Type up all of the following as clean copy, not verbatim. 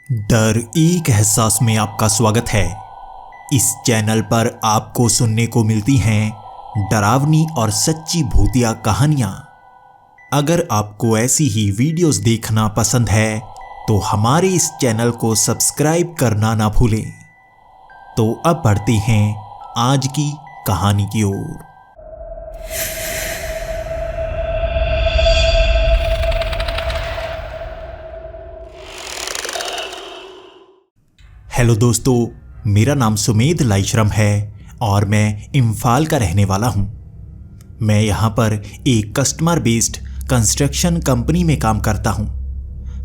डर एक एहसास में आपका स्वागत है। इस चैनल पर आपको सुनने को मिलती हैं डरावनी और सच्ची भूतिया कहानियां। अगर आपको ऐसी ही वीडियोस देखना पसंद है तो हमारे इस चैनल को सब्सक्राइब करना ना भूलें। तो अब बढ़ते हैं आज की कहानी की ओर। हेलो दोस्तों, मेरा नाम सुमेध लाइश्रम है और मैं इम्फाल का रहने वाला हूँ। मैं यहाँ पर एक कस्टमर बेस्ड कंस्ट्रक्शन कंपनी में काम करता हूँ।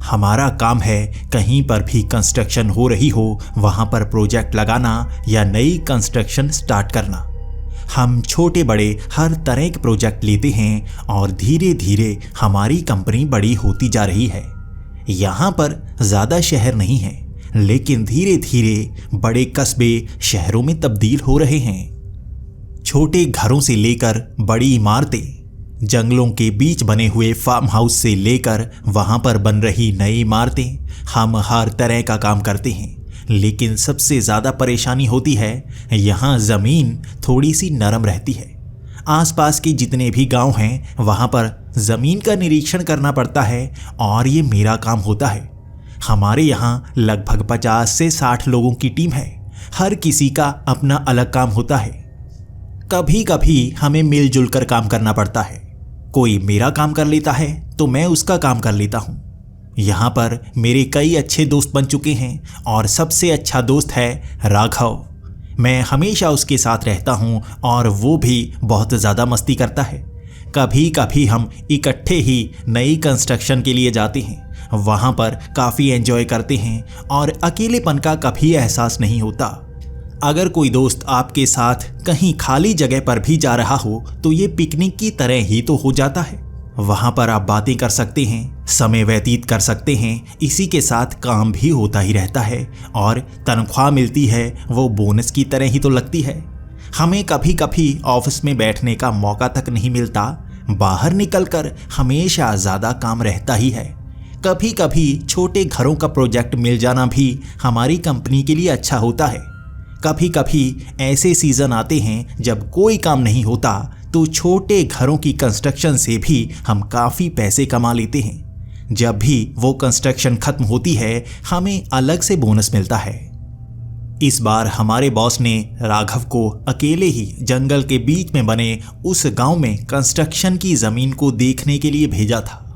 हमारा काम है कहीं पर भी कंस्ट्रक्शन हो रही हो वहाँ पर प्रोजेक्ट लगाना या नई कंस्ट्रक्शन स्टार्ट करना। हम छोटे बड़े हर तरह के प्रोजेक्ट लेते हैं और धीरे धीरे हमारी कंपनी बड़ी होती जा रही है। यहाँ पर ज़्यादा शहर नहीं है, लेकिन धीरे धीरे बड़े कस्बे शहरों में तब्दील हो रहे हैं। छोटे घरों से लेकर बड़ी इमारतें, जंगलों के बीच बने हुए फार्म हाउस से लेकर वहां पर बन रही नई इमारतें, हम हर तरह का काम करते हैं। लेकिन सबसे ज़्यादा परेशानी होती है यहाँ ज़मीन थोड़ी सी नरम रहती है। आसपास के जितने भी गांव हैं वहां पर ज़मीन का निरीक्षण करना पड़ता है और ये मेरा काम होता है। हमारे यहाँ लगभग 50 से 60 लोगों की टीम है। हर किसी का अपना अलग काम होता है। कभी कभी हमें मिलजुल कर काम करना पड़ता है। कोई मेरा काम कर लेता है तो मैं उसका काम कर लेता हूँ। यहाँ पर मेरे कई अच्छे दोस्त बन चुके हैं और सबसे अच्छा दोस्त है राघव। मैं हमेशा उसके साथ रहता हूँ और वो भी बहुत ज़्यादा मस्ती करता है। कभी कभी हम इकट्ठे ही नई कंस्ट्रक्शन के लिए जाते हैं। वहाँ पर काफ़ी एंजॉय करते हैं और अकेलेपन का कभी एहसास नहीं होता। अगर कोई दोस्त आपके साथ कहीं खाली जगह पर भी जा रहा हो तो ये पिकनिक की तरह ही तो हो जाता है। वहाँ पर आप बातें कर सकते हैं, समय व्यतीत कर सकते हैं, इसी के साथ काम भी होता ही रहता है और तनख्वाह मिलती है वो बोनस की तरह ही तो लगती है। हमें कभी कभी ऑफिस में बैठने का मौका तक नहीं मिलता। बाहर निकलकर हमेशा ज़्यादा काम रहता ही है। कभी कभी छोटे घरों का प्रोजेक्ट मिल जाना भी हमारी कंपनी के लिए अच्छा होता है। कभी कभी ऐसे सीज़न आते हैं जब कोई काम नहीं होता तो छोटे घरों की कंस्ट्रक्शन से भी हम काफ़ी पैसे कमा लेते हैं। जब भी वो कंस्ट्रक्शन खत्म होती है हमें अलग से बोनस मिलता है। इस बार हमारे बॉस ने राघव को अकेले ही जंगल के बीच में बने उस गांव में कंस्ट्रक्शन की ज़मीन को देखने के लिए भेजा था।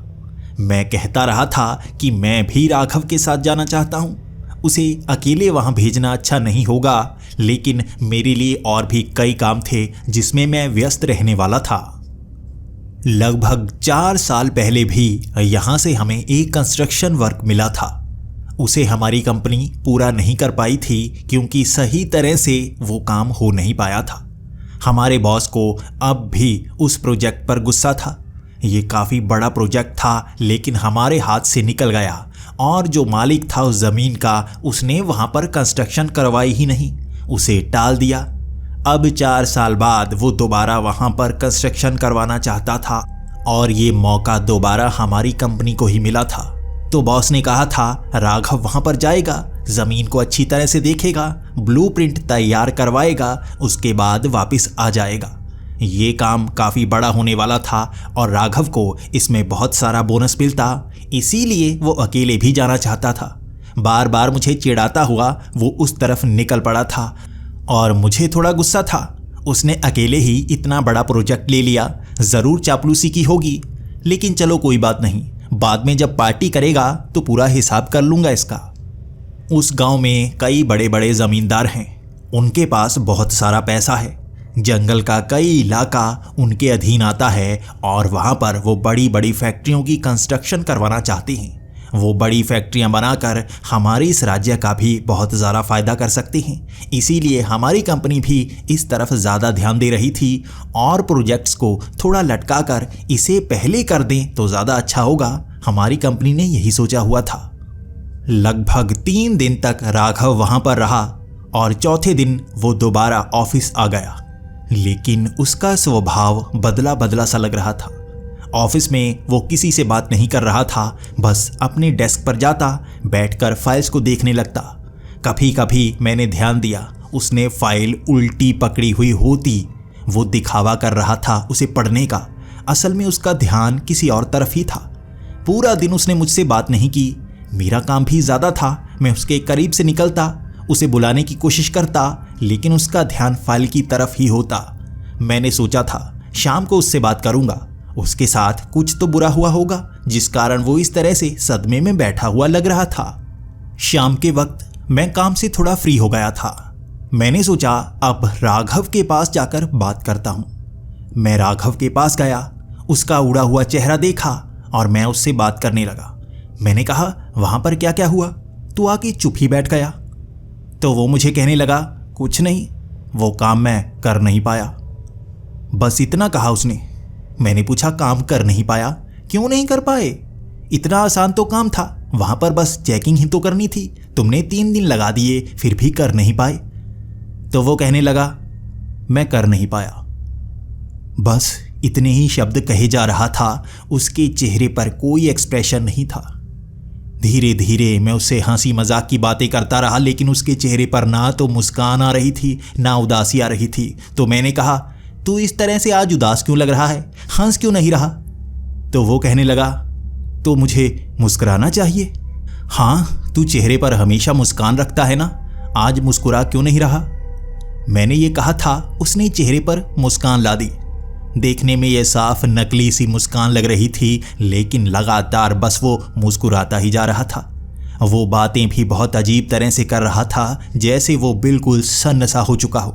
मैं कहता रहा था कि मैं भी राघव के साथ जाना चाहता हूँ। उसे अकेले वहाँ भेजना अच्छा नहीं होगा, लेकिन मेरे लिए और भी कई काम थे जिसमें मैं व्यस्त रहने वाला था। लगभग 4 साल पहले भी यहाँ से हमें एक कंस्ट्रक्शन वर्क मिला था। उसे हमारी कंपनी पूरा नहीं कर पाई थी क्योंकि सही तरह से वो काम हो नहीं पाया था। हमारे बॉस को अब भी उस प्रोजेक्ट पर गुस्सा था। ये काफ़ी बड़ा प्रोजेक्ट था लेकिन हमारे हाथ से निकल गया और जो मालिक था उस ज़मीन का उसने वहाँ पर कंस्ट्रक्शन करवाई ही नहीं, उसे टाल दिया। अब 4 साल बाद वो दोबारा वहाँ पर कंस्ट्रक्शन करवाना चाहता था और ये मौका दोबारा हमारी कंपनी को ही मिला था। तो बॉस ने कहा था राघव वहाँ पर जाएगा, ज़मीन को अच्छी तरह से देखेगा, ब्लूप्रिंट तैयार करवाएगा, उसके बाद वापस आ जाएगा। ये काम काफ़ी बड़ा होने वाला था और राघव को इसमें बहुत सारा बोनस मिलता, इसीलिए वो अकेले भी जाना चाहता था। बार बार मुझे चिढ़ाता हुआ वो उस तरफ निकल पड़ा था और मुझे थोड़ा गुस्सा था। उसने अकेले ही इतना बड़ा प्रोजेक्ट ले लिया, ज़रूर चापलूसी की होगी, लेकिन चलो कोई बात नहीं, बाद में जब पार्टी करेगा तो पूरा हिसाब कर लूँगा इसका। उस गांव में कई बड़े बड़े ज़मींदार हैं, उनके पास बहुत सारा पैसा है। जंगल का कई इलाका उनके अधीन आता है और वहाँ पर वो बड़ी बड़ी फैक्ट्रियों की कंस्ट्रक्शन करवाना चाहते हैं। वो बड़ी फैक्ट्रियाँ बनाकर हमारे इस राज्य का भी बहुत ज़्यादा फ़ायदा कर सकते हैं। इसीलिए हमारी कंपनी भी इस तरफ ज़्यादा ध्यान दे रही थी और प्रोजेक्ट्स को थोड़ा लटका कर इसे पहले कर दें तो ज़्यादा अच्छा होगा। हमारी कंपनी ने यही सोचा हुआ था। लगभग 3 दिन तक राघव वहाँ पर रहा और चौथे दिन वो दोबारा ऑफिस आ गया, लेकिन उसका स्वभाव बदला बदला सा लग रहा था ऑफिस में वो किसी से बात नहीं कर रहा था, बस अपने डेस्क पर जाता, बैठकर फाइल्स को देखने लगता। कभी कभी मैंने ध्यान दिया उसने फाइल उल्टी पकड़ी हुई होती। वो दिखावा कर रहा था उसे पढ़ने का, असल में उसका ध्यान किसी और तरफ ही था। पूरा दिन उसने मुझसे बात नहीं की। मेरा काम भी ज़्यादा था। मैं उसके करीब से निकलता, उसे बुलाने की कोशिश करता, लेकिन उसका ध्यान फाइल की तरफ ही होता। मैंने सोचा था शाम को उससे बात करूंगा, उसके साथ कुछ तो बुरा हुआ होगा जिस कारण वो इस तरह से सदमे में बैठा हुआ लग रहा था। शाम के वक्त मैं काम से थोड़ा फ्री हो गया था। मैंने सोचा अब राघव के पास जाकर बात करता हूं। मैं राघव के पास गया, उसका उड़ा हुआ चेहरा देखा और मैं उससे बात करने लगा। मैंने कहा, वहां पर क्या क्या हुआ? तू आके चुप ही बैठ गया। तो वो मुझे कहने लगा, कुछ नहीं, वो काम मैं कर नहीं पाया। बस इतना कहा उसने। मैंने पूछा, काम कर नहीं पाया? क्यों नहीं कर पाए? इतना आसान तो काम था, वहां पर बस चेकिंग ही तो करनी थी। तुमने 3 दिन लगा दिए, फिर भी कर नहीं पाए। तो वो कहने लगा, मैं कर नहीं पाया। बस इतने ही शब्द कहे जा रहा था, उसके चेहरे पर कोई एक्सप्रेशन नहीं था। धीरे धीरे मैं उससे हंसी मजाक की बातें करता रहा, लेकिन उसके चेहरे पर ना तो मुस्कान आ रही थी ना उदासी आ रही थी। तो मैंने कहा, तू इस तरह से आज उदास क्यों लग रहा है? हंस क्यों नहीं रहा? तो वो कहने लगा, तो मुझे मुस्कुराना चाहिए। हाँ, तू चेहरे पर हमेशा मुस्कान रखता है ना, आज मुस्कुरा क्यों नहीं रहा? मैंने ये कहा था, उसने चेहरे पर मुस्कान ला दी। देखने में यह साफ नकली सी मुस्कान लग रही थी, लेकिन लगातार बस वो मुस्कुराता ही जा रहा था। वो बातें भी बहुत अजीब तरह से कर रहा था, जैसे वो बिल्कुल सन्न सा हो चुका हो।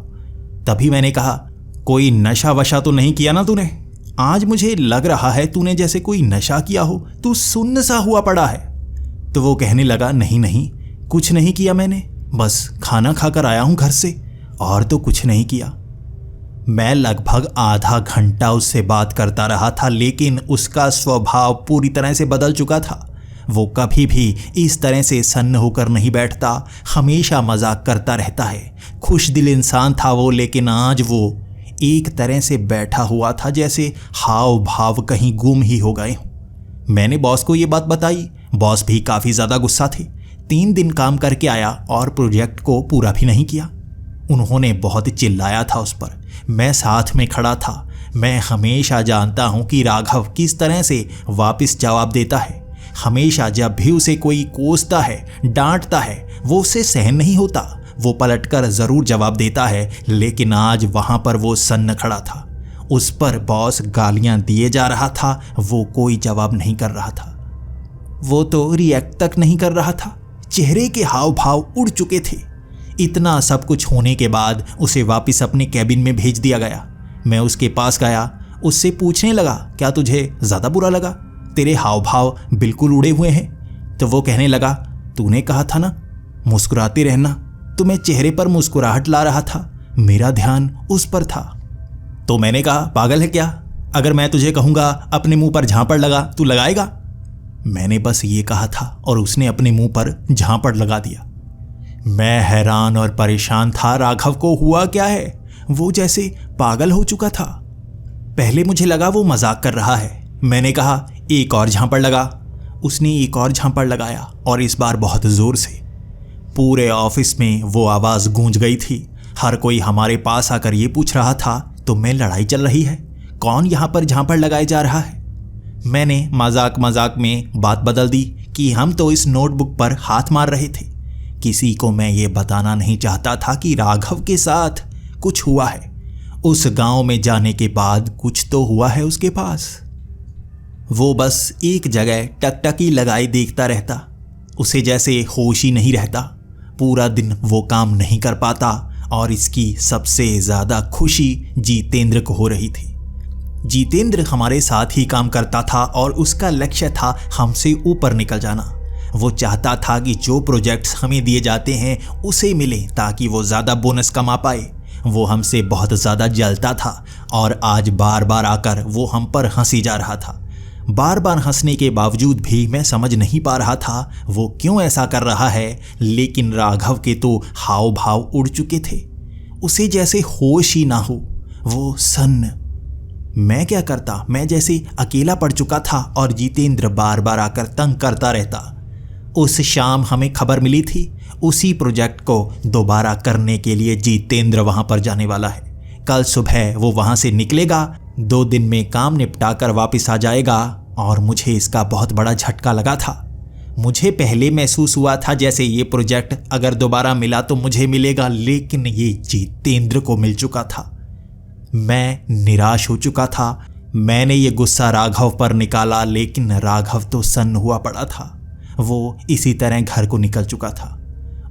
तभी मैंने कहा, कोई नशा वशा तो नहीं किया ना तूने? आज मुझे लग रहा है तूने जैसे कोई नशा किया हो, तू सुन्न सा हुआ पड़ा है। तो वो कहने लगा, नहीं नहीं, कुछ नहीं किया मैंने, बस खाना खाकर आया हूं घर से, और तो कुछ नहीं किया। मैं लगभग आधा घंटा उससे बात करता रहा था, लेकिन उसका स्वभाव पूरी तरह से बदल चुका था। वो कभी भी इस तरह से सन्न होकर नहीं बैठता, हमेशा मजाक करता रहता है। खुश दिल इंसान था वो, लेकिन आज वो एक तरह से बैठा हुआ था जैसे हाव भाव कहीं गुम ही हो गए हों। मैंने बॉस को ये बात बताई। बॉस भी काफ़ी ज़्यादा गुस्सा थे। 3 दिन काम करके आया और प्रोजेक्ट को पूरा भी नहीं किया। उन्होंने बहुत चिल्लाया था उस पर। मैं साथ में खड़ा था। मैं हमेशा जानता हूं कि राघव किस तरह से वापस जवाब देता है। हमेशा जब भी उसे कोई कोसता है, डांटता है, वो उसे सहन नहीं होता। वो पलटकर ज़रूर जवाब देता है, लेकिन आज वहाँ पर वो सन्न खड़ा था। उस पर बॉस गालियाँ दिए जा रहा था, वो कोई जवाब नहीं कर रहा था। वो तो रिएक्ट तक नहीं कर रहा था। चेहरे के हाव भाव उड़ चुके थे। इतना सब कुछ होने के बाद उसे वापस अपने कैबिन में भेज दिया गया। मैं उसके पास गया, उससे पूछने लगा, क्या तुझे ज़्यादा बुरा लगा? तेरे हाव भाव बिल्कुल उड़े हुए हैं। तो वो कहने लगा, तूने कहा था ना मुस्कुराते रहना, तो मैं चेहरे पर मुस्कुराहट ला रहा था, मेरा ध्यान उस पर था। तो मैंने कहा, पागल है क्या? अगर मैं तुझे कहूँगा अपने मुंह पर झांपड़ लगा, तू लगाएगा? मैंने बस ये कहा था और उसने अपने मुंह पर झांपड़ लगा दिया। मैं हैरान और परेशान था, राघव को हुआ क्या है? वो जैसे पागल हो चुका था। पहले मुझे लगा वो मजाक कर रहा है। मैंने कहा, एक और झांपड़ लगा। उसने एक और झांपड़ लगाया और इस बार बहुत जोर से। पूरे ऑफिस में वो आवाज़ गूंज गई थी। हर कोई हमारे पास आकर ये पूछ रहा था, तो मैं लड़ाई चल रही है, कौन यहाँ पर झांपड़ लगाए जा रहा है? मैंने मजाक मजाक में बात बदल दी कि हम तो इस नोटबुक पर हाथ मार रहे थे। किसी को मैं ये बताना नहीं चाहता था कि राघव के साथ कुछ हुआ है। उस गांव में जाने के बाद कुछ तो हुआ है उसके पास। वो बस एक जगह टकटकी लगाए देखता रहता। उसे जैसे होश ही नहीं रहता। पूरा दिन वो काम नहीं कर पाता और इसकी सबसे ज़्यादा खुशी जितेंद्र को हो रही थी। जितेंद्र हमारे साथ ही काम करता था और उसका लक्ष्य था हमसे ऊपर निकल जाना। वो चाहता था कि जो प्रोजेक्ट्स हमें दिए जाते हैं उसे मिले ताकि वो ज़्यादा बोनस कमा पाए। वो हमसे बहुत ज़्यादा जलता था और आज बार बार आकर वो हम पर हंसी जा रहा था। बार बार हंसने के बावजूद भी मैं समझ नहीं पा रहा था वो क्यों ऐसा कर रहा है, लेकिन राघव के तो हाव भाव उड़ चुके थे। उसे जैसे होश ही ना हो। वो सन्न। मैं क्या करता, मैं जैसे अकेला पड़ चुका था और जितेंद्र बार बार आकर तंग करता रहता। उस शाम हमें खबर मिली थी उसी प्रोजेक्ट को दोबारा करने के लिए जितेंद्र वहां पर जाने वाला है। कल सुबह वो वहां से निकलेगा, 2 दिन में काम निपटा कर वापस आ जाएगा। और मुझे इसका बहुत बड़ा झटका लगा था। मुझे पहले महसूस हुआ था जैसे ये प्रोजेक्ट अगर दोबारा मिला तो मुझे मिलेगा, लेकिन ये जितेंद्र को मिल चुका था। मैं निराश हो चुका था। मैंने ये गुस्सा राघव पर निकाला, लेकिन राघव तो सन्न हुआ पड़ा था। वो इसी तरह घर को निकल चुका था।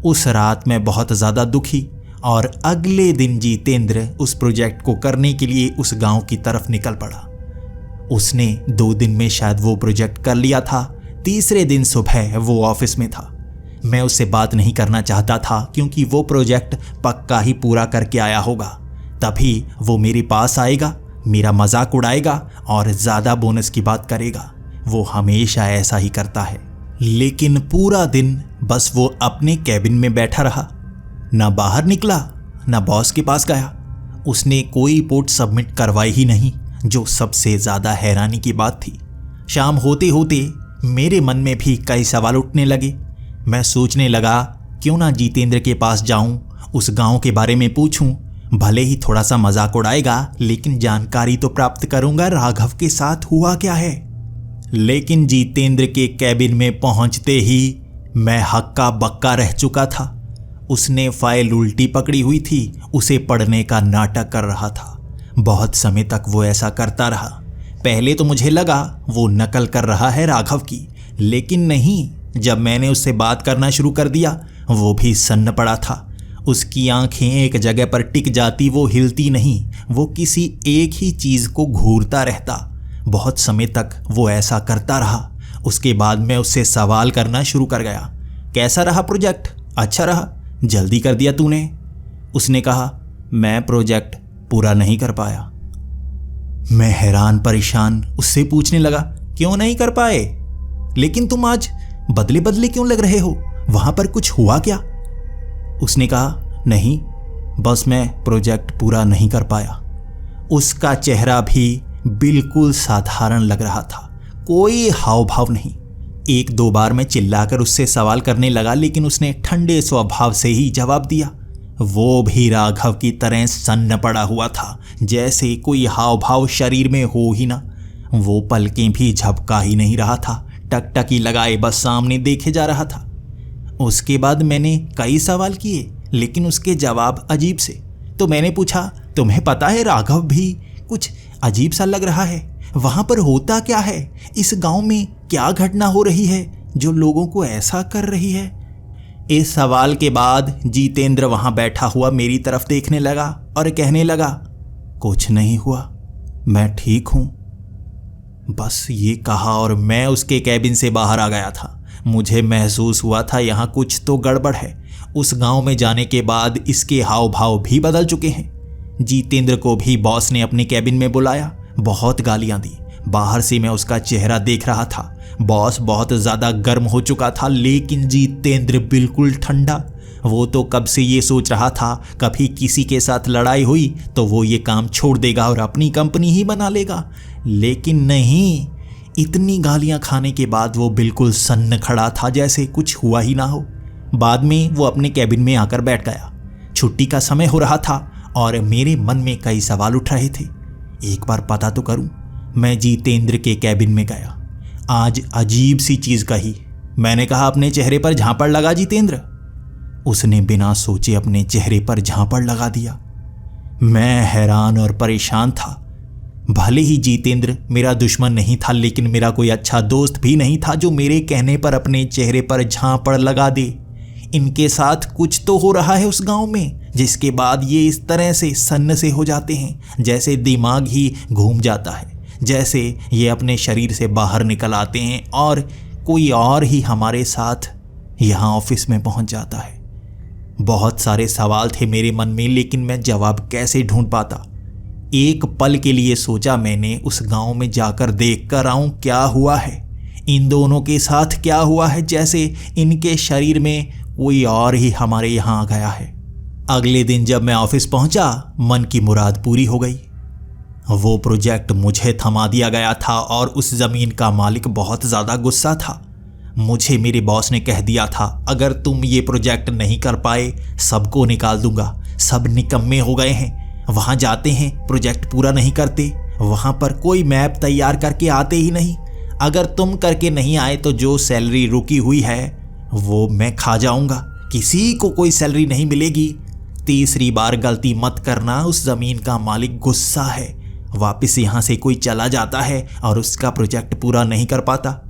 उस रात मैं बहुत ज़्यादा दुखी, और अगले दिन जितेंद्र उस प्रोजेक्ट को करने के लिए उस गांव की तरफ निकल पड़ा। उसने 2 दिन में शायद वो प्रोजेक्ट कर लिया था। तीसरे दिन सुबह वो ऑफिस में था। मैं उससे बात नहीं करना चाहता था क्योंकि वो प्रोजेक्ट पक्का ही पूरा करके आया होगा। तभी वो मेरे पास आएगा, मेरा मजाक उड़ाएगा और ज़्यादा बोनस की बात करेगा। वो हमेशा ऐसा ही करता है। लेकिन पूरा दिन बस वो अपने कैबिन में बैठा रहा, ना बाहर निकला, ना बॉस के पास गया। उसने कोई रिपोर्ट सबमिट करवाई ही नहीं, जो सबसे ज़्यादा हैरानी की बात थी। शाम होते होते मेरे मन में भी कई सवाल उठने लगे। मैं सोचने लगा क्यों ना जितेंद्र के पास जाऊं, उस गांव के बारे में पूछूं। भले ही थोड़ा सा मजाक उड़ाएगा, लेकिन जानकारी तो प्राप्त करूंगा राघव के साथ हुआ क्या है। लेकिन जितेंद्र के कैबिन में पहुंचते ही मैं हक्का बक्का रह चुका था। उसने फाइल उल्टी पकड़ी हुई थी, उसे पढ़ने का नाटक कर रहा था। बहुत समय तक वो ऐसा करता रहा। पहले तो मुझे लगा वो नकल कर रहा है राघव की, लेकिन नहीं। जब मैंने उससे बात करना शुरू कर दिया, वो भी सन्न पड़ा था। उसकी आंखें एक जगह पर टिक जाती, वो हिलती नहीं। वो किसी एक ही चीज़ को घूरता रहता। बहुत समय तक वो ऐसा करता रहा। उसके बाद मैं उससे सवाल करना शुरू कर गया। कैसा रहा प्रोजेक्ट? अच्छा रहा, जल्दी कर दिया तूने। उसने कहा, मैं प्रोजेक्ट पूरा नहीं कर पाया। मैं हैरान परेशान उससे पूछने लगा, क्यों नहीं कर पाए? लेकिन तुम आज बदले बदले क्यों लग रहे हो? वहां पर कुछ हुआ क्या? उसने कहा, नहीं, बस मैं प्रोजेक्ट पूरा नहीं कर पाया। उसका चेहरा भी बिल्कुल साधारण लग रहा था, कोई हाव भाव नहीं। 1-2 बार मैं चिल्लाकर उससे सवाल करने लगा, लेकिन उसने ठंडे स्वभाव से ही जवाब दिया। वो भी राघव की तरह सन्न पड़ा हुआ था, जैसे कोई हाव भाव शरीर में हो ही ना। वो पलकें भी झपका ही नहीं रहा था, टकटकी लगाए बस सामने देखे जा रहा था। उसके बाद मैंने कई सवाल किए, लेकिन उसके जवाब अजीब से। तो मैंने पूछा, तुम्हें पता है राघव भी कुछ अजीब सा लग रहा है। वहां पर होता क्या है? इस गांव में क्या घटना हो रही है जो लोगों को ऐसा कर रही है? इस सवाल के बाद जितेंद्र वहां बैठा हुआ मेरी तरफ देखने लगा और कहने लगा, कुछ नहीं हुआ, मैं ठीक हूं। बस ये कहा और मैं उसके कैबिन से बाहर आ गया था। मुझे महसूस हुआ था यहाँ कुछ तो गड़बड़ है। उस गांव में जाने के बाद इसके हाव भाव भी बदल चुके हैं। जितेंद्र को भी बॉस ने अपने कैबिन में बुलाया, बहुत गालियां दी। बाहर से मैं उसका चेहरा देख रहा था। बॉस बहुत ज़्यादा गर्म हो चुका था, लेकिन जितेंद्र बिल्कुल ठंडा। वो तो कब से ये सोच रहा था कभी किसी के साथ लड़ाई हुई तो वो ये काम छोड़ देगा और अपनी कंपनी ही बना लेगा, लेकिन नहीं। इतनी गालियां खाने के बाद वो बिल्कुल सन्न खड़ा था, जैसे कुछ हुआ ही ना हो। बाद में वो अपने कैबिन में आकर बैठ गया। छुट्टी का समय हो रहा था और मेरे मन में कई सवाल उठ रहे थे। एक बार पता तो करूं। मैं जितेंद्र के कैबिन में गया। आज अजीब सी चीज़ कही। मैंने कहा, अपने चेहरे पर झापड़ लगा जितेंद्र। उसने बिना सोचे अपने चेहरे पर झापड़ लगा दिया। मैं हैरान और परेशान था। भले ही जितेंद्र मेरा दुश्मन नहीं था, लेकिन मेरा कोई अच्छा दोस्त भी नहीं था जो मेरे कहने पर अपने चेहरे पर झापड़ लगा दे। इनके साथ कुछ तो हो रहा है उस गांव में, जिसके बाद ये इस तरह से सन्न से हो जाते हैं, जैसे दिमाग ही घूम जाता है, जैसे ये अपने शरीर से बाहर निकल आते हैं और कोई और ही हमारे साथ यहाँ ऑफिस में पहुँच जाता है। बहुत सारे सवाल थे मेरे मन में, लेकिन मैं जवाब कैसे ढूंढ पाता। एक पल के लिए सोचा मैंने, उस गांव में जाकर देख कर आऊं क्या हुआ है, इन दोनों के साथ क्या हुआ है, जैसे इनके शरीर में कोई और ही हमारे यहाँ आ गया है। अगले दिन जब मैं ऑफिस पहुंचा, मन की मुराद पूरी हो गई। वो प्रोजेक्ट मुझे थमा दिया गया था और उस ज़मीन का मालिक बहुत ज़्यादा गुस्सा था। मुझे मेरे बॉस ने कह दिया था, अगर तुम ये प्रोजेक्ट नहीं कर पाए सबको निकाल दूंगा। सब निकम्मे हो गए हैं, वहाँ जाते हैं प्रोजेक्ट पूरा नहीं करते, वहाँ पर कोई मैप तैयार करके आते ही नहीं। अगर तुम करके नहीं आए तो जो सैलरी रुकी हुई है वो मैं खा जाऊंगा, किसी को कोई सैलरी नहीं मिलेगी। तीसरी बार गलती मत करना, उस ज़मीन का मालिक गुस्सा है। वापस यहाँ से कोई चला जाता है और उसका प्रोजेक्ट पूरा नहीं कर पाता।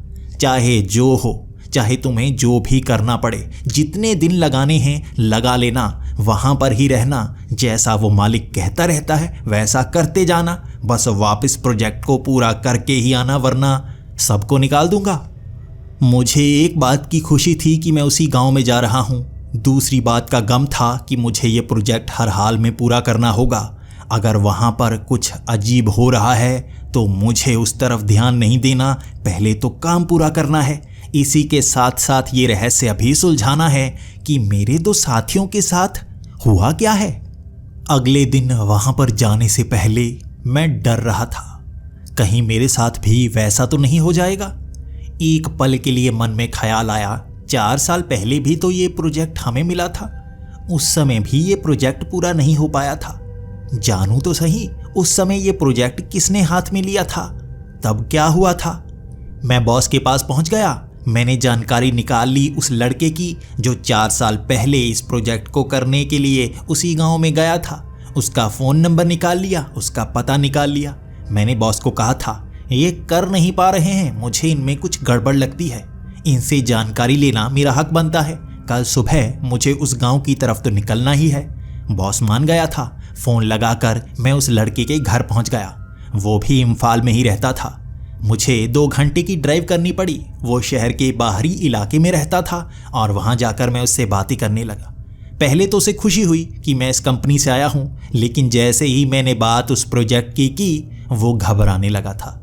चाहे जो हो, चाहे तुम्हें जो भी करना पड़े, जितने दिन लगाने हैं लगा लेना, वहाँ पर ही रहना। जैसा वो मालिक कहता रहता है वैसा करते जाना, बस वापस प्रोजेक्ट को पूरा करके ही आना, वरना सबको निकाल दूंगा। मुझे एक बात की खुशी थी कि मैं उसी गांव में जा रहा हूँ। दूसरी बात का गम था कि मुझे ये प्रोजेक्ट हर हाल में पूरा करना होगा। अगर वहाँ पर कुछ अजीब हो रहा है तो मुझे उस तरफ ध्यान नहीं देना, पहले तो काम पूरा करना है। इसी के साथ साथ ये रहस्य अभी सुलझाना है कि मेरे दो साथियों के साथ हुआ क्या है। अगले दिन वहाँ पर जाने से पहले मैं डर रहा था, कहीं मेरे साथ भी वैसा तो नहीं हो जाएगा। एक पल के लिए मन में ख्याल आया, 4 साल पहले भी तो ये प्रोजेक्ट हमें मिला था, उस समय भी ये प्रोजेक्ट पूरा नहीं हो पाया था। जानूं तो सही, उस समय ये प्रोजेक्ट किसने हाथ में लिया था, तब क्या हुआ था। मैं बॉस के पास पहुंच गया। मैंने जानकारी निकाल ली उस लड़के की जो 4 साल पहले इस प्रोजेक्ट को करने के लिए उसी गांव में गया था। उसका फ़ोन नंबर निकाल लिया, उसका पता निकाल लिया। मैंने बॉस को कहा था, ये कर नहीं पा रहे हैं, मुझे इनमें कुछ गड़बड़ लगती है, इनसे जानकारी लेना मेरा हक बनता है। कल सुबह मुझे उस गांव की तरफ तो निकलना ही है। बॉस मान गया था। फ़ोन लगाकर मैं उस लड़के के घर पहुंच गया। वो भी इम्फाल में ही रहता था। मुझे 2 घंटे की ड्राइव करनी पड़ी। वो शहर के बाहरी इलाके में रहता था और वहाँ जाकर मैं उससे बातें करने लगा। पहले तो उसे खुशी हुई कि मैं इस कंपनी से आया हूँ, लेकिन जैसे ही मैंने बात उस प्रोजेक्ट की वो घबराने लगा था।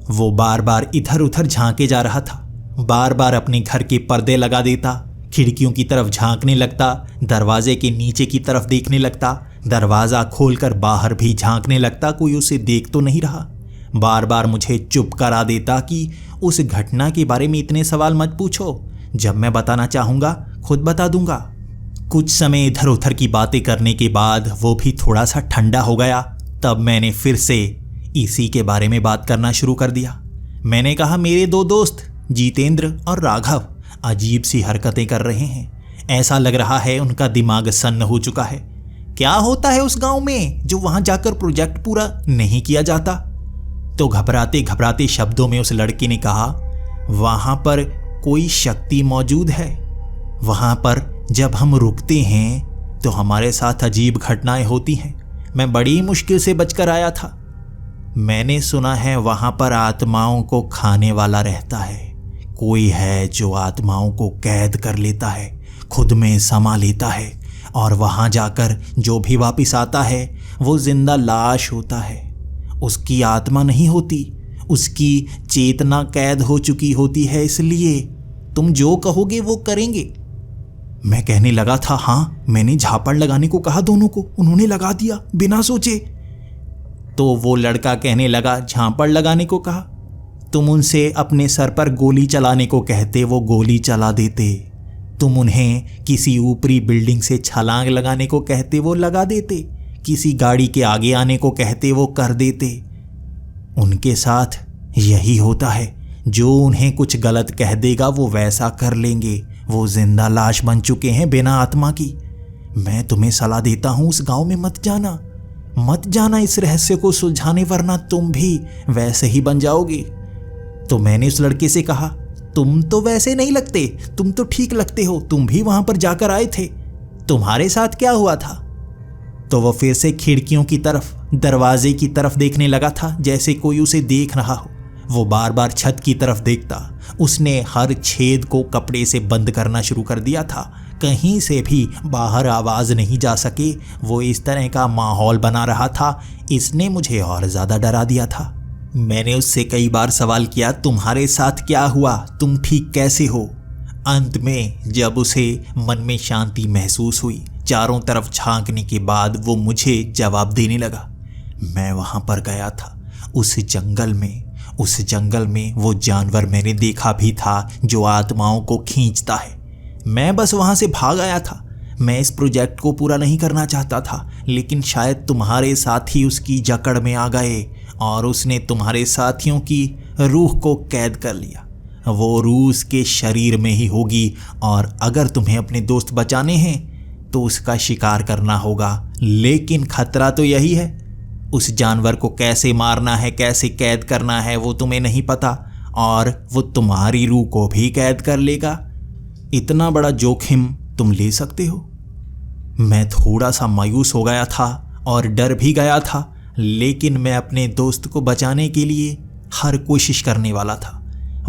वो बार बार इधर उधर झांके जा रहा था, बार बार अपने घर के पर्दे लगा देता, खिड़कियों की तरफ झांकने लगता, दरवाजे के नीचे की तरफ देखने लगता, दरवाज़ा खोलकर बाहर भी झांकने लगता, कोई उसे देख तो नहीं रहा। बार बार मुझे चुप करा देता कि उस घटना के बारे में इतने सवाल मत पूछो, जब मैं बताना चाहूँगा खुद बता दूंगा। कुछ समय इधर उधर की बातें करने के बाद वो भी थोड़ा सा ठंडा हो गया। तब मैंने फिर से इसी के बारे में बात करना शुरू कर दिया। मैंने कहा, मेरे 2 दोस्त जितेंद्र और राघव अजीब सी हरकतें कर रहे हैं। ऐसा लग रहा है उनका दिमाग सन्न हो चुका है। क्या होता है उस गांव में जो वहां जाकर प्रोजेक्ट पूरा नहीं किया जाता? तो घबराते घबराते शब्दों में उस लड़के ने कहा, वहां पर कोई शक्ति मौजूद है। वहां पर जब हम रुकते हैं तो हमारे साथ अजीब घटनाएं होती हैं। मैं बड़ी मुश्किल से बचकर आया था। मैंने सुना है वहां पर आत्माओं को खाने वाला रहता है। कोई है जो आत्माओं को कैद कर लेता है, खुद में समा लेता है, और वहां जाकर जो भी वापस आता है वो जिंदा लाश होता है। उसकी आत्मा नहीं होती, उसकी चेतना कैद हो चुकी होती है, इसलिए तुम जो कहोगे वो करेंगे। मैं कहने लगा था, हाँ, मैंने झापड़ लगाने को कहा दोनों को, उन्होंने लगा दिया बिना सोचे। तो वो लड़का कहने लगा, झापड़ लगाने को कहा? तुम उनसे अपने सर पर गोली चलाने को कहते, वो गोली चला देते। तुम उन्हें किसी ऊपरी बिल्डिंग से छलांग लगाने को कहते, वो लगा देते। किसी गाड़ी के आगे आने को कहते, वो कर देते। उनके साथ यही होता है, जो उन्हें कुछ गलत कह देगा वो वैसा कर लेंगे। वो जिंदा लाश बन चुके हैं बिना आत्मा की। मैं तुम्हें सलाह देता हूं, उस गांव में मत जाना इस रहस्य को सुलझाने, वरना तुम भी वैसे ही बन जाओगे। तो मैंने उस लड़के से कहा, तुम तो वैसे नहीं लगते, तुम तो ठीक लगते हो, तुम भी वहां पर जाकर आए थे, तुम्हारे साथ क्या हुआ था? तो वह फिर से खिड़कियों की तरफ, दरवाजे की तरफ देखने लगा था, जैसे कोई उसे देख रहा हो। वो बार बार छत की तरफ देखता। उसने हर छेद को कपड़े से बंद करना शुरू कर दिया था, कहीं से भी बाहर आवाज़ नहीं जा सके। वो इस तरह का माहौल बना रहा था, इसने मुझे और ज़्यादा डरा दिया था। मैंने उससे कई बार सवाल किया, तुम्हारे साथ क्या हुआ, तुम ठीक कैसे हो? अंत में जब उसे मन में शांति महसूस हुई, चारों तरफ झांकने के बाद वो मुझे जवाब देने लगा। मैं वहां पर गया था, उस जंगल में वो जानवर मैंने देखा भी था जो आत्माओं को खींचता है। मैं बस वहां से भाग आया था। मैं इस प्रोजेक्ट को पूरा नहीं करना चाहता था, लेकिन शायद तुम्हारे साथी उसकी जकड़ में आ गए और उसने तुम्हारे साथियों की रूह को कैद कर लिया। वो रूह उसके शरीर में ही होगी और अगर तुम्हें अपने दोस्त बचाने हैं तो उसका शिकार करना होगा। लेकिन खतरा तो यही है, उस जानवर को कैसे मारना है, कैसे कैद करना है वो तुम्हें नहीं पता और वो तुम्हारी रूह को भी कैद कर लेगा। इतना बड़ा जोखिम तुम ले सकते हो? मैं थोड़ा सा मायूस हो गया था और डर भी गया था, लेकिन मैं अपने दोस्त को बचाने के लिए हर कोशिश करने वाला था।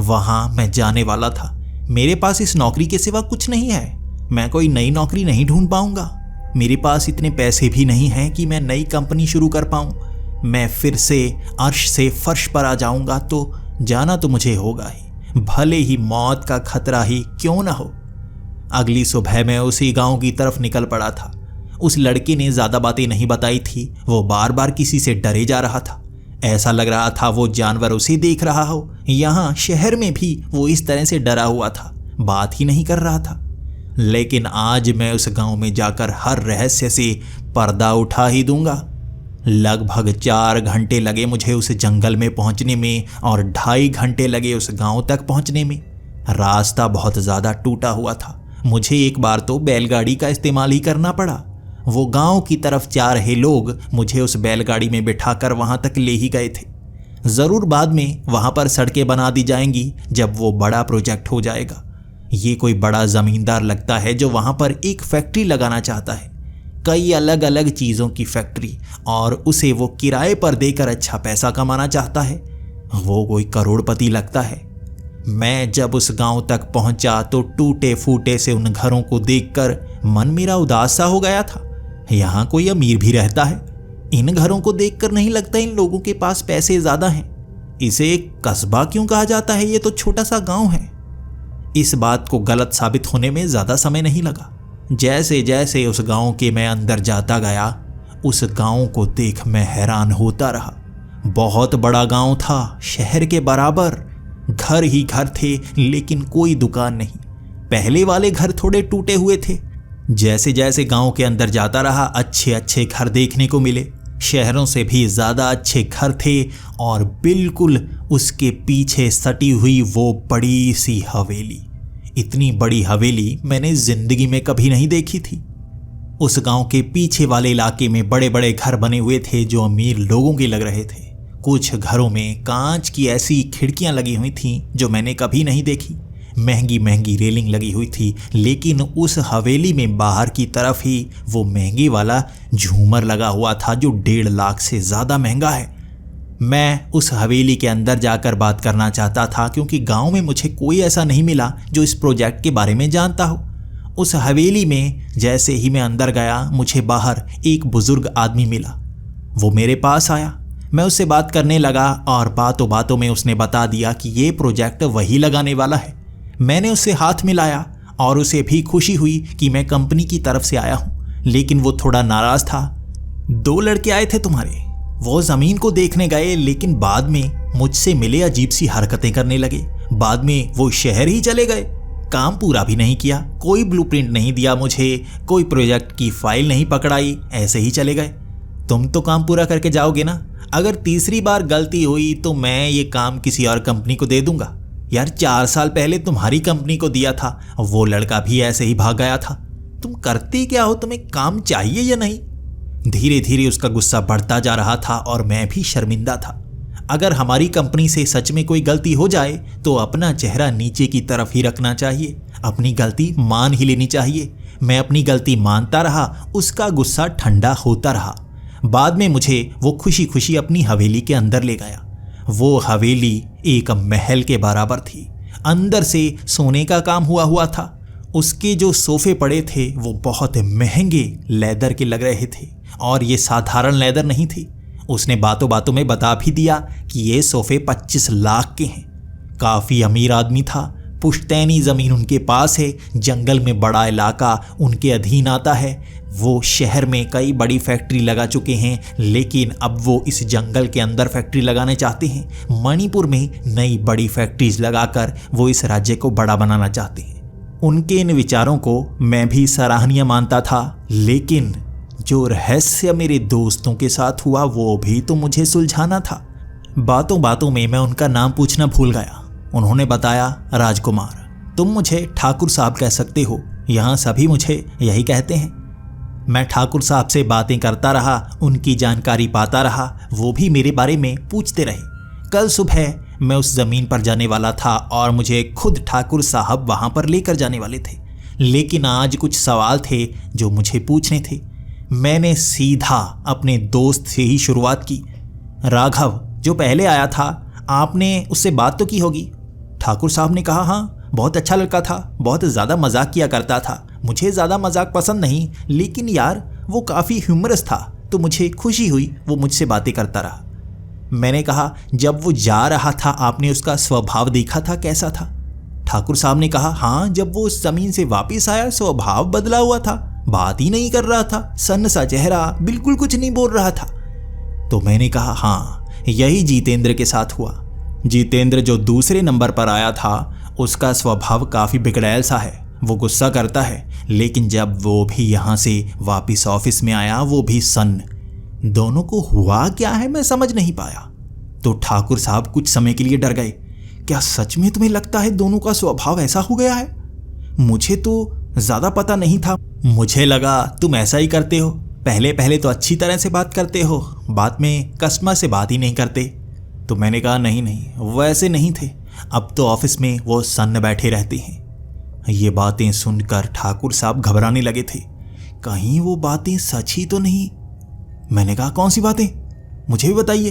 वहां मैं जाने वाला था। मेरे पास इस नौकरी के सिवा कुछ नहीं है। मैं कोई नई नौकरी नहीं ढूंढ पाऊंगा। मेरे पास इतने पैसे भी नहीं हैं कि मैं नई कंपनी शुरू कर पाऊं। मैं फिर से अर्श से फर्श पर आ जाऊंगा तो जाना तो मुझे होगा ही, भले ही मौत का खतरा ही क्यों ना हो। अगली सुबह मैं उसी गांव की तरफ निकल पड़ा था। उस लड़के ने ज्यादा बातें नहीं बताई थी। वो बार बार किसी से डरे जा रहा था। ऐसा लग रहा था वो जानवर उसे देख रहा हो। यहाँ शहर में भी वो इस तरह से डरा हुआ था, बात ही नहीं कर रहा था। लेकिन आज मैं उस गांव में जाकर हर रहस्य से पर्दा उठा ही दूंगा। लगभग 4 घंटे लगे मुझे उस जंगल में पहुंचने में और 2.5 घंटे लगे उस गांव तक पहुंचने में। रास्ता बहुत ज़्यादा टूटा हुआ था। मुझे एक बार तो बैलगाड़ी का इस्तेमाल ही करना पड़ा। वो गांव की तरफ जा रहे लोग मुझे उस बैलगाड़ी में बिठाकर वहां तक ले ही गए थे। ज़रूर बाद में वहां पर सड़कें बना दी जाएंगी जब वो बड़ा प्रोजेक्ट हो जाएगा। ये कोई बड़ा ज़मींदार लगता है जो वहां पर एक फैक्ट्री लगाना चाहता है, कई अलग अलग चीज़ों की फैक्ट्री, और उसे वो किराए पर देकर अच्छा पैसा कमाना चाहता है। वो कोई करोड़पति लगता है। मैं जब उस गांव तक पहुंचा तो टूटे फूटे से उन घरों को देखकर मन मेरा उदास सा हो गया था। यहाँ कोई अमीर भी रहता है? इन घरों को देखकर नहीं लगता इन लोगों के पास पैसे ज़्यादा हैं। इसे एक कस्बा क्यों कहा जाता है? ये तो छोटा सा गांव है। इस बात को गलत साबित होने में ज़्यादा समय नहीं लगा। जैसे जैसे उस गांव के मैं अंदर जाता गया, उस गांव को देख मैं हैरान होता रहा। बहुत बड़ा गांव था, शहर के बराबर। घर ही घर थे, लेकिन कोई दुकान नहीं। पहले वाले घर थोड़े टूटे हुए थे। जैसे जैसे गांव के अंदर जाता रहा, अच्छे अच्छे घर देखने को मिले। शहरों से भी ज़्यादा अच्छे घर थे और बिल्कुल उसके पीछे सटी हुई वो बड़ी सी हवेली। इतनी बड़ी हवेली मैंने जिंदगी में कभी नहीं देखी थी। उस गांव के पीछे वाले इलाके में बड़े बड़े घर बने हुए थे जो अमीर लोगों के लग रहे थे। कुछ घरों में कांच की ऐसी खिड़कियां लगी हुई थीं जो मैंने कभी नहीं देखी। महंगी महंगी रेलिंग लगी हुई थी, लेकिन उस हवेली में बाहर की तरफ ही वो महंगे वाला झूमर लगा हुआ था जो 1.5 लाख से ज़्यादा महंगा है। मैं उस हवेली के अंदर जाकर बात करना चाहता था, क्योंकि गांव में मुझे कोई ऐसा नहीं मिला जो इस प्रोजेक्ट के बारे में जानता हो। उस हवेली में जैसे ही मैं अंदर गया, मुझे बाहर एक बुजुर्ग आदमी मिला। वो मेरे पास आया। मैं उससे बात करने लगा और बातों बातों में उसने बता दिया कि ये प्रोजेक्ट वही लगाने वाला है। मैंने उससे हाथ मिलाया और उसे भी खुशी हुई कि मैं कंपनी की तरफ से आया हूँ, लेकिन वो थोड़ा नाराज था। 2 लड़के आए थे तुम्हारे, वो ज़मीन को देखने गए, लेकिन बाद में मुझसे मिले, अजीब सी हरकतें करने लगे। बाद में वो शहर ही चले गए। काम पूरा भी नहीं किया, कोई ब्लूप्रिंट नहीं दिया मुझे, कोई प्रोजेक्ट की फाइल नहीं पकड़ाई, ऐसे ही चले गए। तुम तो काम पूरा करके जाओगे ना? अगर तीसरी बार गलती हुई तो मैं ये काम किसी और कंपनी को दे दूंगा। यार 4 साल पहले तुम्हारी कंपनी को दिया था, वो लड़का भी ऐसे ही भाग गया था। तुम करते क्या हो? तुम्हें काम चाहिए या नहीं? धीरे धीरे उसका गुस्सा बढ़ता जा रहा था और मैं भी शर्मिंदा था। अगर हमारी कंपनी से सच में कोई गलती हो जाए तो अपना चेहरा नीचे की तरफ ही रखना चाहिए, अपनी गलती मान ही लेनी चाहिए। मैं अपनी गलती मानता रहा, उसका गुस्सा ठंडा होता रहा। बाद में मुझे वो खुशी खुशी अपनी हवेली के अंदर ले गया। वो हवेली एक महल के बराबर थी। अंदर से सोने का काम हुआ था। उसके जो सोफे पड़े थे वो बहुत महंगे लेदर के लग रहे थे, और ये साधारण लेदर नहीं थी। उसने बातों बातों में बता भी दिया कि ये सोफे 25 लाख के हैं। काफ़ी अमीर आदमी था। पुश्तैनी ज़मीन उनके पास है, जंगल में बड़ा इलाका उनके अधीन आता है। वो शहर में कई बड़ी फैक्ट्री लगा चुके हैं, लेकिन अब वो इस जंगल के अंदर फैक्ट्री लगाने चाहते हैं। मणिपुर में नई बड़ी फैक्ट्रीज लगाकर वो इस राज्य को बड़ा बनाना चाहते हैं। उनके इन विचारों को मैं भी सराहनीय मानता था, लेकिन जो रहस्य मेरे दोस्तों के साथ हुआ वो भी तो मुझे सुलझाना था। बातों बातों में मैं उनका नाम पूछना भूल गया। उन्होंने बताया, राजकुमार, तुम मुझे ठाकुर साहब कह सकते हो, यहाँ सभी मुझे यही कहते हैं। मैं ठाकुर साहब से बातें करता रहा, उनकी जानकारी पाता रहा, वो भी मेरे बारे में पूछते रहे। कल सुबह मैं उस ज़मीन पर जाने वाला था और मुझे खुद ठाकुर साहब वहाँ पर लेकर जाने वाले थे, लेकिन आज कुछ सवाल थे जो मुझे पूछने थे। मैंने सीधा अपने दोस्त से ही शुरुआत की। राघव जो पहले आया था, आपने उससे बात तो की होगी? ठाकुर साहब ने कहा, हाँ, बहुत अच्छा लड़का था, बहुत ज़्यादा मजाक किया करता था। मुझे ज़्यादा मजाक पसंद नहीं, लेकिन यार वो काफ़ी ह्यूमरस था, तो मुझे खुशी हुई वो मुझसे बातें करता रहा। मैंने कहा, जब वो जा रहा था आपने उसका स्वभाव देखा था, कैसा था? ठाकुर साहब ने कहा, हाँ, जब वो उस ज़मीन से वापस आया स्वभाव बदला हुआ था, बात ही नहीं कर रहा था, सन्न सा चेहरा, बिल्कुल कुछ नहीं बोल रहा था। तो मैंने कहा, हाँ, यही जितेंद्र के साथ हुआ। जितेंद्र जो दूसरे नंबर पर आया था, उसका स्वभाव काफ़ी बिगड़ैल सा है। वो गुस्सा करता है, लेकिन जब वो भी यहाँ से वापस ऑफिस में आया, वो भी सन्न। दोनों को हुआ क्या है मैं समझ नहीं पाया। तो ठाकुर साहब कुछ समय के लिए डर गए। क्या सच में तुम्हें लगता है दोनों का स्वभाव ऐसा हो गया है? मुझे तो ज़्यादा पता नहीं था। मुझे लगा तुम ऐसा ही करते हो, पहले पहले तो अच्छी तरह से बात करते हो, बाद में कस्टमर से बात ही नहीं करते। तो मैंने कहा, नहीं, वैसे नहीं थे, अब तो ऑफिस में वो सन्न बैठे रहते हैं। ये बातें सुनकर ठाकुर साहब घबराने लगे थे। कहीं वो बातें सच ही तो नहीं? मैंने कहा, कौन सी बातें, मुझे भी बताइए।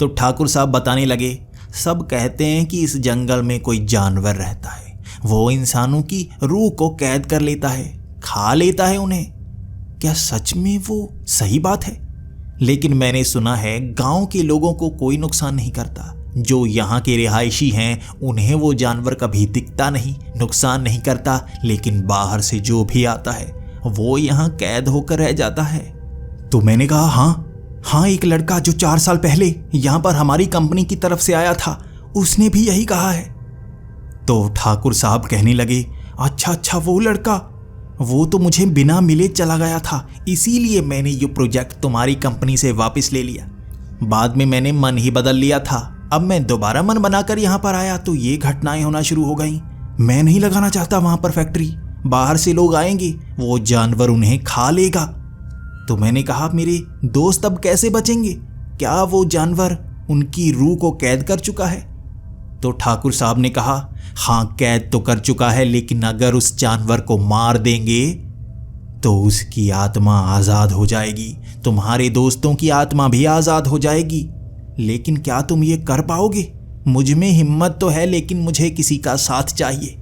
तो ठाकुर साहब बताने लगे, सब कहते हैं कि इस जंगल में कोई जानवर रहता है, वो इंसानों की रूह को कैद कर लेता है, खा लेता है उन्हें। क्या सच में वो सही बात है? लेकिन मैंने सुना है गांव के लोगों को कोई नुकसान नहीं करता, जो यहाँ के रिहायशी हैं उन्हें वो जानवर कभी दिखता नहीं, नुकसान नहीं करता, लेकिन बाहर से जो भी आता है वो यहाँ कैद होकर रह जाता है। तो मैंने कहा, हाँ, एक लड़का जो 4 साल पहले यहाँ पर हमारी कंपनी की तरफ से आया था, उसने भी यही कहा है। तो ठाकुर साहब कहने लगे, अच्छा, वो लड़का, वो तो मुझे बिना मिले चला गया था, इसीलिए मैंने ये प्रोजेक्ट तुम्हारी कंपनी से वापस ले लिया। बाद में मैंने मन ही बदल लिया था, अब मैं दोबारा मन बनाकर यहाँ पर आया तो ये घटनाएं होना शुरू हो गई। मैं नहीं लगाना चाहता वहाँ पर फैक्ट्री, बाहर से लोग आएंगे, वो जानवर उन्हें खा लेगा। तो मैंने कहा, मेरे दोस्त अब कैसे बचेंगे? क्या वो जानवर उनकी रूह को कैद कर चुका है? तो ठाकुर साहब ने कहा, हाँ, कैद तो कर चुका है, लेकिन अगर उस जानवर को मार देंगे तो उसकी आत्मा आज़ाद हो जाएगी, तुम्हारे दोस्तों की आत्मा भी आज़ाद हो जाएगी। लेकिन क्या तुम ये कर पाओगे? मुझ में हिम्मत तो है, लेकिन मुझे किसी का साथ चाहिए।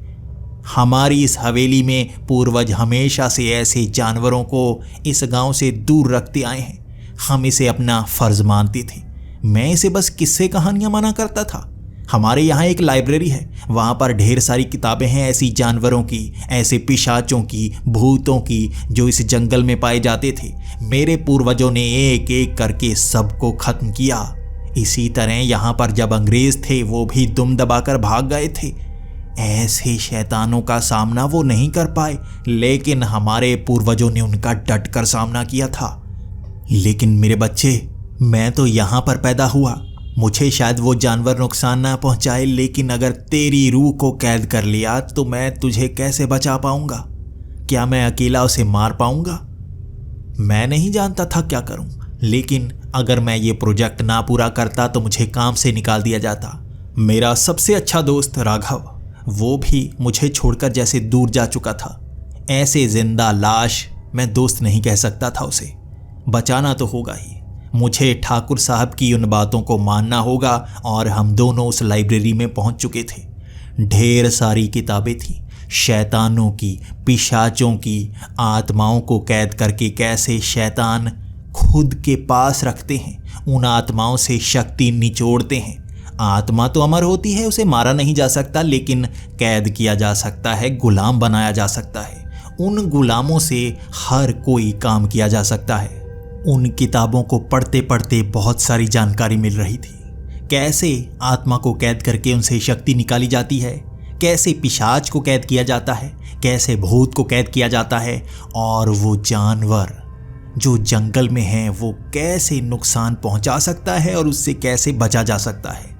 हमारी इस हवेली में पूर्वज हमेशा से ऐसे जानवरों को इस गांव से दूर रखते आए हैं। हम इसे अपना फ़र्ज़ मानते थे। मैं इसे बस किस्से कहानियाँ माना करता था। हमारे यहाँ एक लाइब्रेरी है, वहाँ पर ढेर सारी किताबें हैं ऐसी जानवरों की, ऐसे पिशाचों की, भूतों की, जो इस जंगल में पाए जाते थे। मेरे पूर्वजों ने एक एक करके सबको ख़त्म किया। इसी तरह यहाँ पर जब अंग्रेज़ थे, वो भी दुम दबाकर भाग गए थे। ऐसे शैतानों का सामना वो नहीं कर पाए, लेकिन हमारे पूर्वजों ने उनका डट कर सामना किया था। लेकिन मेरे बच्चे, मैं तो यहाँ पर पैदा हुआ, मुझे शायद वो जानवर नुकसान ना पहुँचाए, लेकिन अगर तेरी रूह को कैद कर लिया तो मैं तुझे कैसे बचा पाऊँगा? क्या मैं अकेला उसे मार पाऊँगा? मैं नहीं जानता था क्या करूँ, लेकिन अगर मैं ये प्रोजेक्ट ना पूरा करता तो मुझे काम से निकाल दिया जाता। मेरा सबसे अच्छा दोस्त राघव, वो भी मुझे छोड़कर जैसे दूर जा चुका था। ऐसे जिंदा लाश मैं दोस्त नहीं कह सकता था उसे। बचाना तो होगा ही। मुझे ठाकुर साहब की उन बातों को मानना होगा। और हम दोनों उस लाइब्रेरी में पहुंच चुके थे। ढेर सारी किताबें थीं, शैतानों की, पिशाचों की, आत्माओं को कैद करके कैसे शैतान खुद के पास रखते हैं, उन आत्माओं से शक्ति निचोड़ते हैं, आत्मा तो अमर होती है, उसे मारा नहीं जा सकता, लेकिन कैद किया जा सकता है, गुलाम बनाया जा सकता है। उन गुलामों से हर कोई काम किया जा सकता है। उन किताबों को पढ़ते पढ़ते बहुत सारी जानकारी मिल रही थी। कैसे आत्मा को कैद करके उनसे शक्ति निकाली जाती है, कैसे पिशाच को कैद किया जाता है, कैसे भूत को कैद किया जाता है, और वो जानवर जो जंगल में है वो कैसे नुकसान पहुंचा सकता है और उससे कैसे बचा जा सकता है।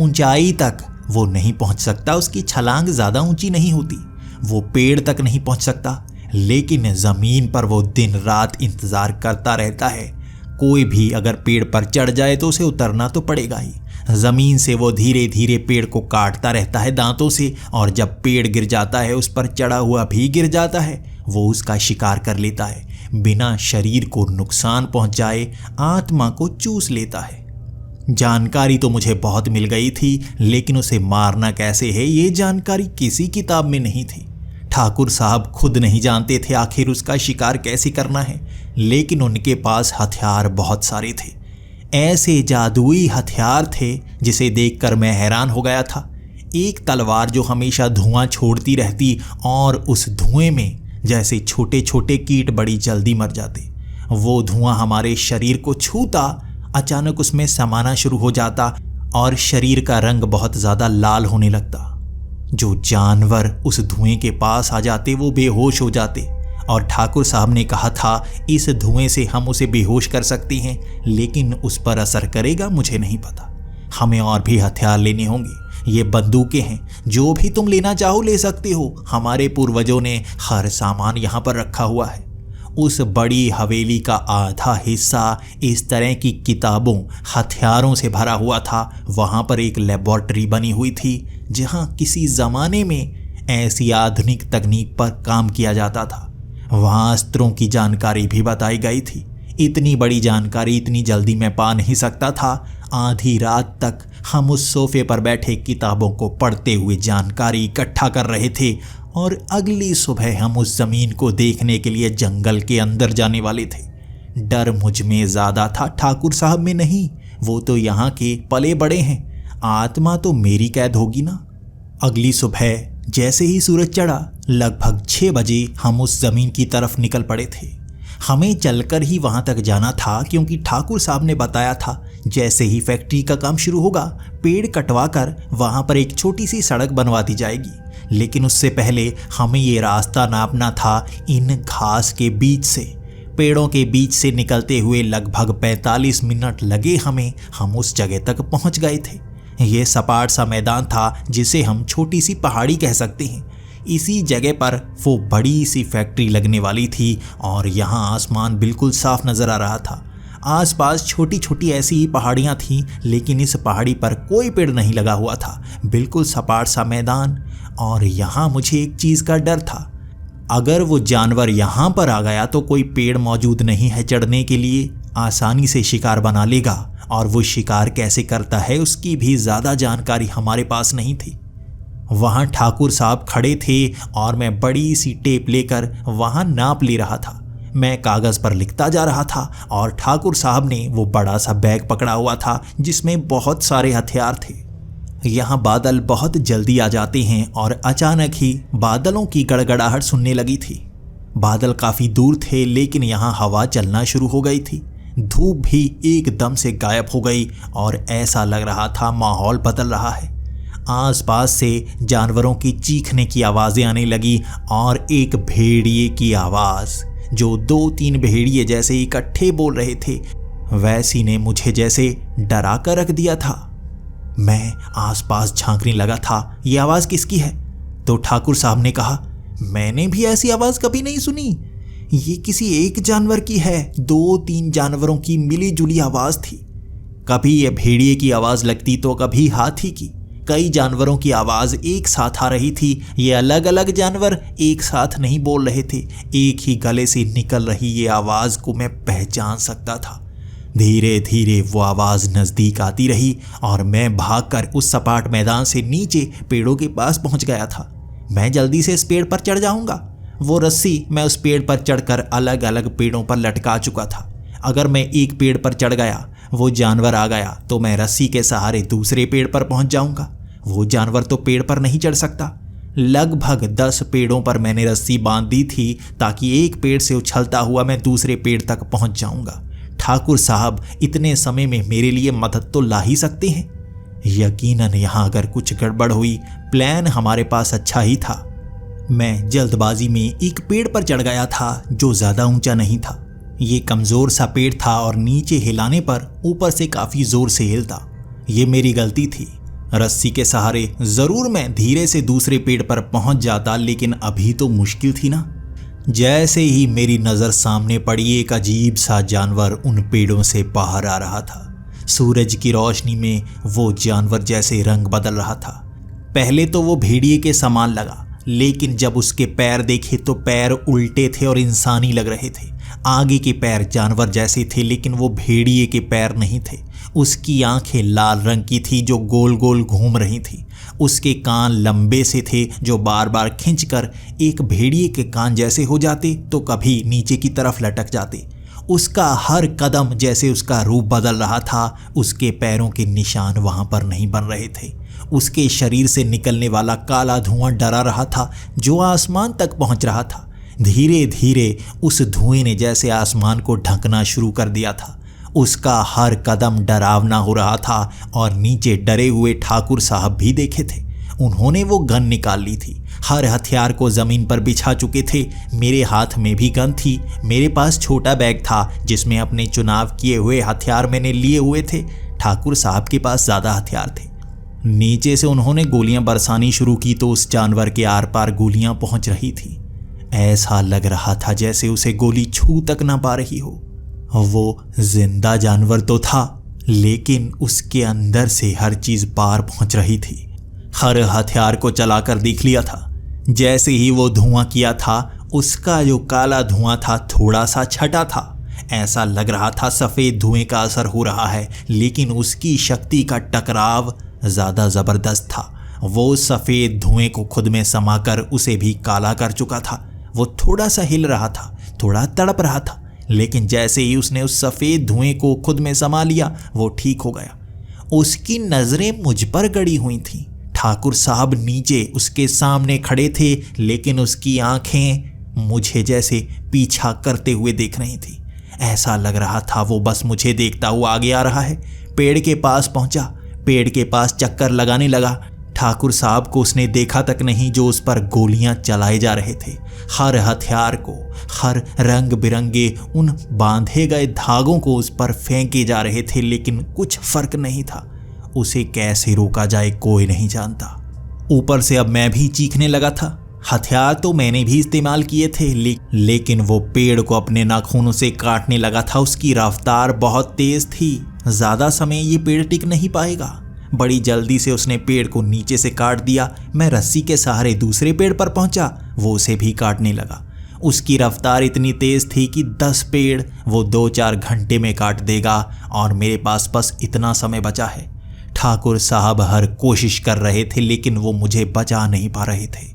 ऊंचाई तक वो नहीं पहुंच सकता, उसकी छलांग ज़्यादा ऊंची नहीं होती, वो पेड़ तक नहीं पहुंच सकता, लेकिन ज़मीन पर वो दिन रात इंतज़ार करता रहता है। कोई भी अगर पेड़ पर चढ़ जाए तो उसे उतरना तो पड़ेगा ही। ज़मीन से वो धीरे धीरे पेड़ को काटता रहता है दांतों से, और जब पेड़ गिर जाता है उस पर चढ़ा हुआ भी गिर जाता है। वो उसका शिकार कर लेता है, बिना शरीर को नुकसान पहुंचाए आत्मा को चूस लेता है। जानकारी तो मुझे बहुत मिल गई थी, लेकिन उसे मारना कैसे है ये जानकारी किसी किताब में नहीं थी। ठाकुर साहब खुद नहीं जानते थे आखिर उसका शिकार कैसे करना है, लेकिन उनके पास हथियार बहुत सारे थे। ऐसे जादुई हथियार थे जिसे देखकर मैं हैरान हो गया था। एक तलवार जो हमेशा धुआं छोड़ती रहती, और उस धुएं में जैसे छोटे छोटे कीट बड़ी जल्दी मर जाते। वो धुआं हमारे शरीर को छूता, अचानक उसमें समाना शुरू हो जाता और शरीर का रंग बहुत ज़्यादा लाल होने लगता। जो जानवर उस धुएं के पास आ जाते वो बेहोश हो जाते, और ठाकुर साहब ने कहा था इस धुएं से हम उसे बेहोश कर सकते हैं, लेकिन उस पर असर करेगा मुझे नहीं पता। हमें और भी हथियार लेने होंगे। ये बंदूकें हैं, जो भी तुम लेना चाहो ले सकते हो। हमारे पूर्वजों ने हर सामान यहाँ पर रखा हुआ है। उस बड़ी हवेली का आधा हिस्सा इस तरह की किताबों, हथियारों से भरा हुआ था। वहाँ पर एक लेबॉर्ट्री बनी हुई थी, जहाँ किसी ज़माने में ऐसी आधुनिक तकनीक पर काम किया जाता था। वहाँ अस्त्रों की जानकारी भी बताई गई थी। इतनी बड़ी जानकारी इतनी जल्दी मैं पा नहीं सकता था। आधी रात तक हम उस सोफे पर बैठे किताबों को पढ़ते हुए जानकारी इकट्ठा कर रहे थे, और अगली सुबह हम उस ज़मीन को देखने के लिए जंगल के अंदर जाने वाले थे। डर मुझ में ज़्यादा था, ठाकुर साहब में नहीं। वो तो यहाँ के पले बड़े हैं, आत्मा तो मेरी कैद होगी ना। अगली सुबह जैसे ही सूरज चढ़ा, लगभग 6 बजे हम उस ज़मीन की तरफ निकल पड़े थे। हमें चलकर ही वहाँ तक जाना था, क्योंकि ठाकुर साहब ने बताया था जैसे ही फैक्ट्री का काम शुरू होगा, पेड़ कटवा कर वहाँ पर एक छोटी सी सड़क बनवा दी जाएगी। लेकिन उससे पहले हमें ये रास्ता नापना था इन घास के बीच से। पेड़ों के बीच से निकलते हुए लगभग 45 मिनट लगे हमें। हम उस जगह तक पहुँच गए थे। ये सपाट सा मैदान था जिसे हम छोटी सी पहाड़ी कह सकते हैं। इसी जगह पर वो बड़ी सी फैक्ट्री लगने वाली थी, और यहाँ आसमान बिल्कुल साफ नज़र आ रहा था। आसपास छोटी छोटी ऐसी ही पहाड़ियाँ थीं, लेकिन इस पहाड़ी पर कोई पेड़ नहीं लगा हुआ था। बिल्कुल सपाट सा मैदान। और यहाँ मुझे एक चीज़ का डर था, अगर वो जानवर यहाँ पर आ गया तो कोई पेड़ मौजूद नहीं है चढ़ने के लिए, आसानी से शिकार बना लेगा, और वो शिकार कैसे करता है उसकी भी ज़्यादा जानकारी हमारे पास नहीं थी। वहाँ ठाकुर साहब खड़े थे, और मैं बड़ी सी टेप लेकर वहाँ नाप ले रहा था। मैं कागज़ पर लिखता जा रहा था, और ठाकुर साहब ने वो बड़ा सा बैग पकड़ा हुआ था जिसमें बहुत सारे हथियार थे। यहाँ बादल बहुत जल्दी आ जाते हैं, और अचानक ही बादलों की गड़गड़ाहट सुनने लगी थी। बादल काफ़ी दूर थे, लेकिन यहाँ हवा चलना शुरू हो गई थी। धूप भी एकदम से गायब हो गई, और ऐसा लग रहा था माहौल बदल रहा है। आसपास से जानवरों की चीखने की आवाज़ें आने लगी, और एक भेड़िए की आवाज़, जो 2-3 भेड़िए जैसे इकट्ठे बोल रहे थे, वैसी ने मुझे जैसे डरा कर रख दिया था। मैं आसपास झांकने लगा था, ये आवाज़ किसकी है? तो ठाकुर साहब ने कहा, मैंने भी ऐसी आवाज़ कभी नहीं सुनी। ये किसी एक जानवर की है। 2-3 जानवरों की मिली जुली आवाज़ थी। कभी ये भेड़िए की आवाज़ लगती तो कभी हाथी की। कई जानवरों की आवाज़ एक साथ आ रही थी। ये अलग अलग जानवर एक साथ नहीं बोल रहे थे। एक ही गले से निकल रही ये आवाज़ को मैं पहचान सकता था। धीरे धीरे वो आवाज़ नज़दीक आती रही, और मैं भागकर उस सपाट मैदान से नीचे पेड़ों के पास पहुंच गया था। मैं जल्दी से इस पेड़ पर चढ़ जाऊंगा। वो रस्सी मैं उस पेड़ पर चढ़कर अलग अलग पेड़ों पर लटका चुका था। अगर मैं एक पेड़ पर चढ़ गया, वो जानवर आ गया तो मैं रस्सी के सहारे दूसरे पेड़ पर पहुंच जाऊंगा। वो जानवर तो पेड़ पर नहीं चढ़ सकता। लगभग 10 पेड़ों पर मैंने रस्सी बांध दी थी ताकि एक पेड़ से उछलता हुआ मैं दूसरे पेड़ तक पहुंच जाऊंगा। ठाकुर साहब इतने समय में मेरे लिए मदद तो ला ही सकते हैं। यकीनन यहाँ अगर कुछ गड़बड़ हुई, प्लान हमारे पास अच्छा ही था। मैं जल्दबाजी में एक पेड़ पर चढ़ गया था जो ज्यादा ऊंचा नहीं था। ये कमजोर सा पेड़ था और नीचे हिलाने पर ऊपर से काफी जोर से हिलता। ये मेरी गलती थी। रस्सी के सहारे जरूर मैं धीरे से दूसरे पेड़ पर पहुंच जाता, लेकिन अभी तो मुश्किल थी ना। जैसे ही मेरी नजर सामने पड़ी, एक अजीब सा जानवर उन पेड़ों से बाहर आ रहा था। सूरज की रोशनी में वो जानवर जैसे रंग बदल रहा था। पहले तो वो भेड़िए के समान लगा, लेकिन जब उसके पैर देखे तो पैर उल्टे थे और इंसानी लग रहे थे। आगे के पैर जानवर जैसे थे, लेकिन वो भेड़िए के पैर नहीं थे। उसकी आंखें लाल रंग की थी जो गोल गोल घूम रही थी। उसके कान लंबे से थे जो बार बार खींचकर एक भेड़िए के कान जैसे हो जाते तो कभी नीचे की तरफ लटक जाते। उसका हर कदम जैसे उसका रूप बदल रहा था। उसके पैरों के निशान वहां पर नहीं बन रहे थे। उसके शरीर से निकलने वाला काला धुआं डरा रहा था जो आसमान तक पहुंच रहा था। धीरे धीरे उस धुएं ने जैसे आसमान को ढकना शुरू कर दिया था। उसका हर कदम डरावना हो रहा था और नीचे डरे हुए ठाकुर साहब भी देखे थे। उन्होंने वो गन निकाल ली थी। हर हथियार को जमीन पर बिछा चुके थे। मेरे हाथ में भी गन थी। मेरे पास छोटा बैग था जिसमें अपने चुनाव किए हुए हथियार मैंने लिए हुए थे। ठाकुर साहब के पास ज्यादा हथियार थे। नीचे से उन्होंने गोलियां बरसानी शुरू की तो उस जानवर के आर पार गोलियां पहुंच रही थी। ऐसा लग रहा था जैसे उसे गोली छू तक ना पा रही हो। वो जिंदा जानवर तो था, लेकिन उसके अंदर से हर चीज बाहर पहुंच रही थी। हर हथियार को चलाकर देख लिया था। जैसे ही वो धुआं किया था, उसका जो काला धुआं था थोड़ा सा छटा था। ऐसा लग रहा था सफेद धुएं का असर हो रहा है, लेकिन उसकी शक्ति का टकराव ज्यादा जबरदस्त था। वो सफेद धुएं को खुद में समाकर उसे भी काला कर चुका था। वो थोड़ा सा हिल रहा था, थोड़ा तड़प रहा था, लेकिन जैसे ही उसने उस सफेद धुएं को खुद में समा लिया, वो ठीक हो गया। उसकी नजरें मुझ पर गड़ी हुई थीं। ठाकुर साहब नीचे उसके सामने खड़े थे, लेकिन उसकी आंखें मुझे जैसे पीछा करते हुए देख रही थी। ऐसा लग रहा था वो बस मुझे देखता हुआ आगे आ रहा है। पेड़ के पास पहुंचा, पेड़ के पास चक्कर लगाने लगा। ठाकुर साहब को उसने देखा तक नहीं जो उस पर गोलियां चलाए जा रहे थे। हर हथियार को, हर रंग बिरंगे उन बांधे गए धागों को उस पर फेंके जा रहे थे, लेकिन कुछ फर्क नहीं था। उसे कैसे रोका जाए कोई नहीं जानता। ऊपर से अब मैं भी चीखने लगा था। हथियार तो मैंने भी इस्तेमाल किए थे, लेकिन वो पेड़ को अपने नाखूनों से काटने लगा था। उसकी रफ्तार बहुत तेज थी। ज्यादा समय ये पेड़ टिक नहीं पाएगा। बड़ी जल्दी से उसने पेड़ को नीचे से काट दिया। मैं रस्सी के सहारे दूसरे पेड़ पर पहुंचा, वो उसे भी काटने लगा। उसकी रफ्तार इतनी तेज थी कि 10 पेड़ वो 2-4 घंटे में काट देगा, और मेरे पास बस इतना समय बचा है। ठाकुर साहब हर कोशिश कर रहे थे, लेकिन वो मुझे बचा नहीं पा रहे थे।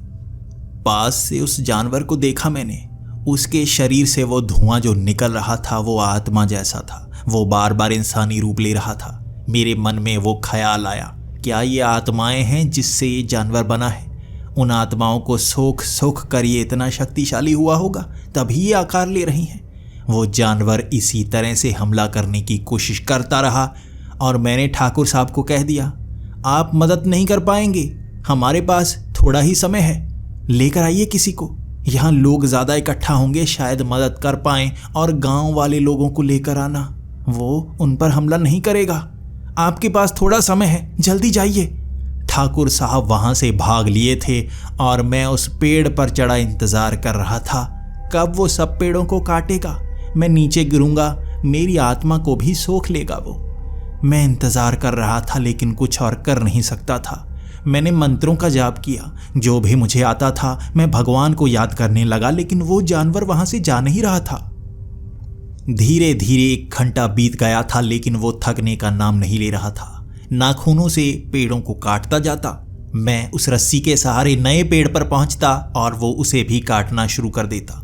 पास से उस जानवर को देखा मैंने। उसके शरीर से वो धुआं जो निकल रहा था वो आत्मा जैसा था। वो बार बार इंसानी रूप ले रहा था। मेरे मन में वो ख्याल आया, क्या ये आत्माएं हैं जिससे ये जानवर बना है? उन आत्माओं को सोख कर ये इतना शक्तिशाली हुआ होगा, तभी ये आकार ले रही हैं। वो जानवर इसी तरह से हमला करने की कोशिश करता रहा, और मैंने ठाकुर साहब को कह दिया, आप मदद नहीं कर पाएंगे, हमारे पास थोड़ा ही समय है, लेकर आइए किसी को। यहाँ लोग ज़्यादा इकट्ठा होंगे, शायद मदद कर पाएं, और गांव वाले लोगों को लेकर आना, वो उन पर हमला नहीं करेगा। आपके पास थोड़ा समय है, जल्दी जाइए। ठाकुर साहब वहां से भाग लिए थे, और मैं उस पेड़ पर चढ़ा इंतजार कर रहा था कब वो सब पेड़ों को काटेगा। मैं नीचे गिरूंगा, मेरी आत्मा को भी सोख लेगा वो। मैं इंतजार कर रहा था, लेकिन कुछ और कर नहीं सकता था। मैंने मंत्रों का जाप किया, जो भी मुझे आता था मैं भगवान को याद करने लगा, लेकिन वो जानवर वहां से जा नहीं रहा था। धीरे धीरे 1 घंटा बीत गया था, लेकिन वो थकने का नाम नहीं ले रहा था। नाखूनों से पेड़ों को काटता जाता। मैं उस रस्सी के सहारे नए पेड़ पर पहुंचता और वो उसे भी काटना शुरू कर देता।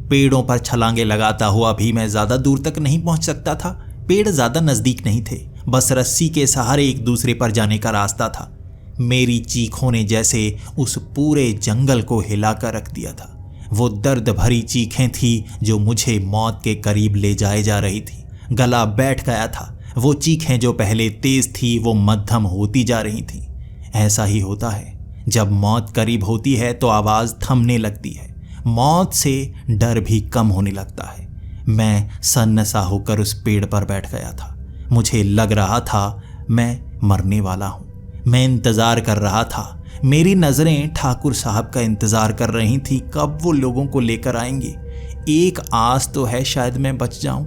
पेड़ों पर छलांगे लगाता हुआ भी मैं ज्यादा दूर तक नहीं पहुंच सकता था। पेड़ ज्यादा नजदीक नहीं थे, बस रस्सी के सहारे एक दूसरे पर जाने का रास्ता था। मेरी चीखों ने जैसे उस पूरे जंगल को हिलाकर रख दिया था। वो दर्द भरी चीखें थी जो मुझे मौत के करीब ले जाए जा रही थी। गला बैठ गया था। वो चीखें जो पहले तेज थी वो मध्यम होती जा रही थी। ऐसा ही होता है, जब मौत करीब होती है तो आवाज थमने लगती है, मौत से डर भी कम होने लगता है। मैं सन्नसा होकर उस पेड़ पर बैठ गया था। मुझे लग रहा था मैं मरने वाला हूं। मैं इंतजार कर रहा था। मेरी नजरें ठाकुर साहब का इंतजार कर रही थी, कब वो लोगों को लेकर आएंगे। एक आस तो है, शायद मैं बच जाऊं।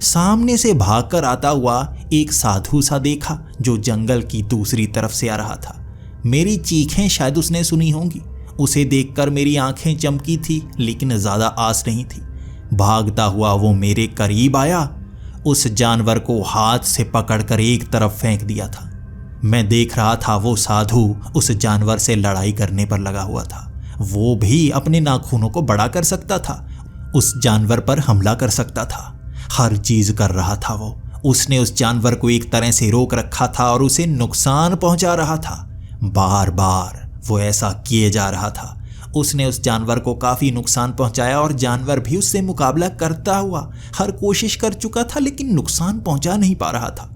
सामने से भागकर आता हुआ एक साधु सा देखा जो जंगल की दूसरी तरफ से आ रहा था। मेरी चीखें शायद उसने सुनी होंगी। उसे देखकर मेरी आंखें चमकी थी, लेकिन ज्यादा आस नहीं थी। भागता हुआ वो मेरे करीब आया। उस जानवर को हाथ से पकड़कर एक तरफ फेंक दिया था। मैं देख रहा था वो साधु उस जानवर से लड़ाई करने पर लगा हुआ था। वो भी अपने नाखूनों को बड़ा कर सकता था, उस जानवर पर हमला कर सकता था। हर चीज कर रहा था वो। उसने उस जानवर को एक तरह से रोक रखा था और उसे नुकसान पहुंचा रहा था। बार बार वो ऐसा किए जा रहा था। उसने उस जानवर को काफी नुकसान पहुंचाया और जानवर भी उससे मुकाबला करता हुआ हर कोशिश कर चुका था, लेकिन नुकसान पहुंचा नहीं पा रहा था।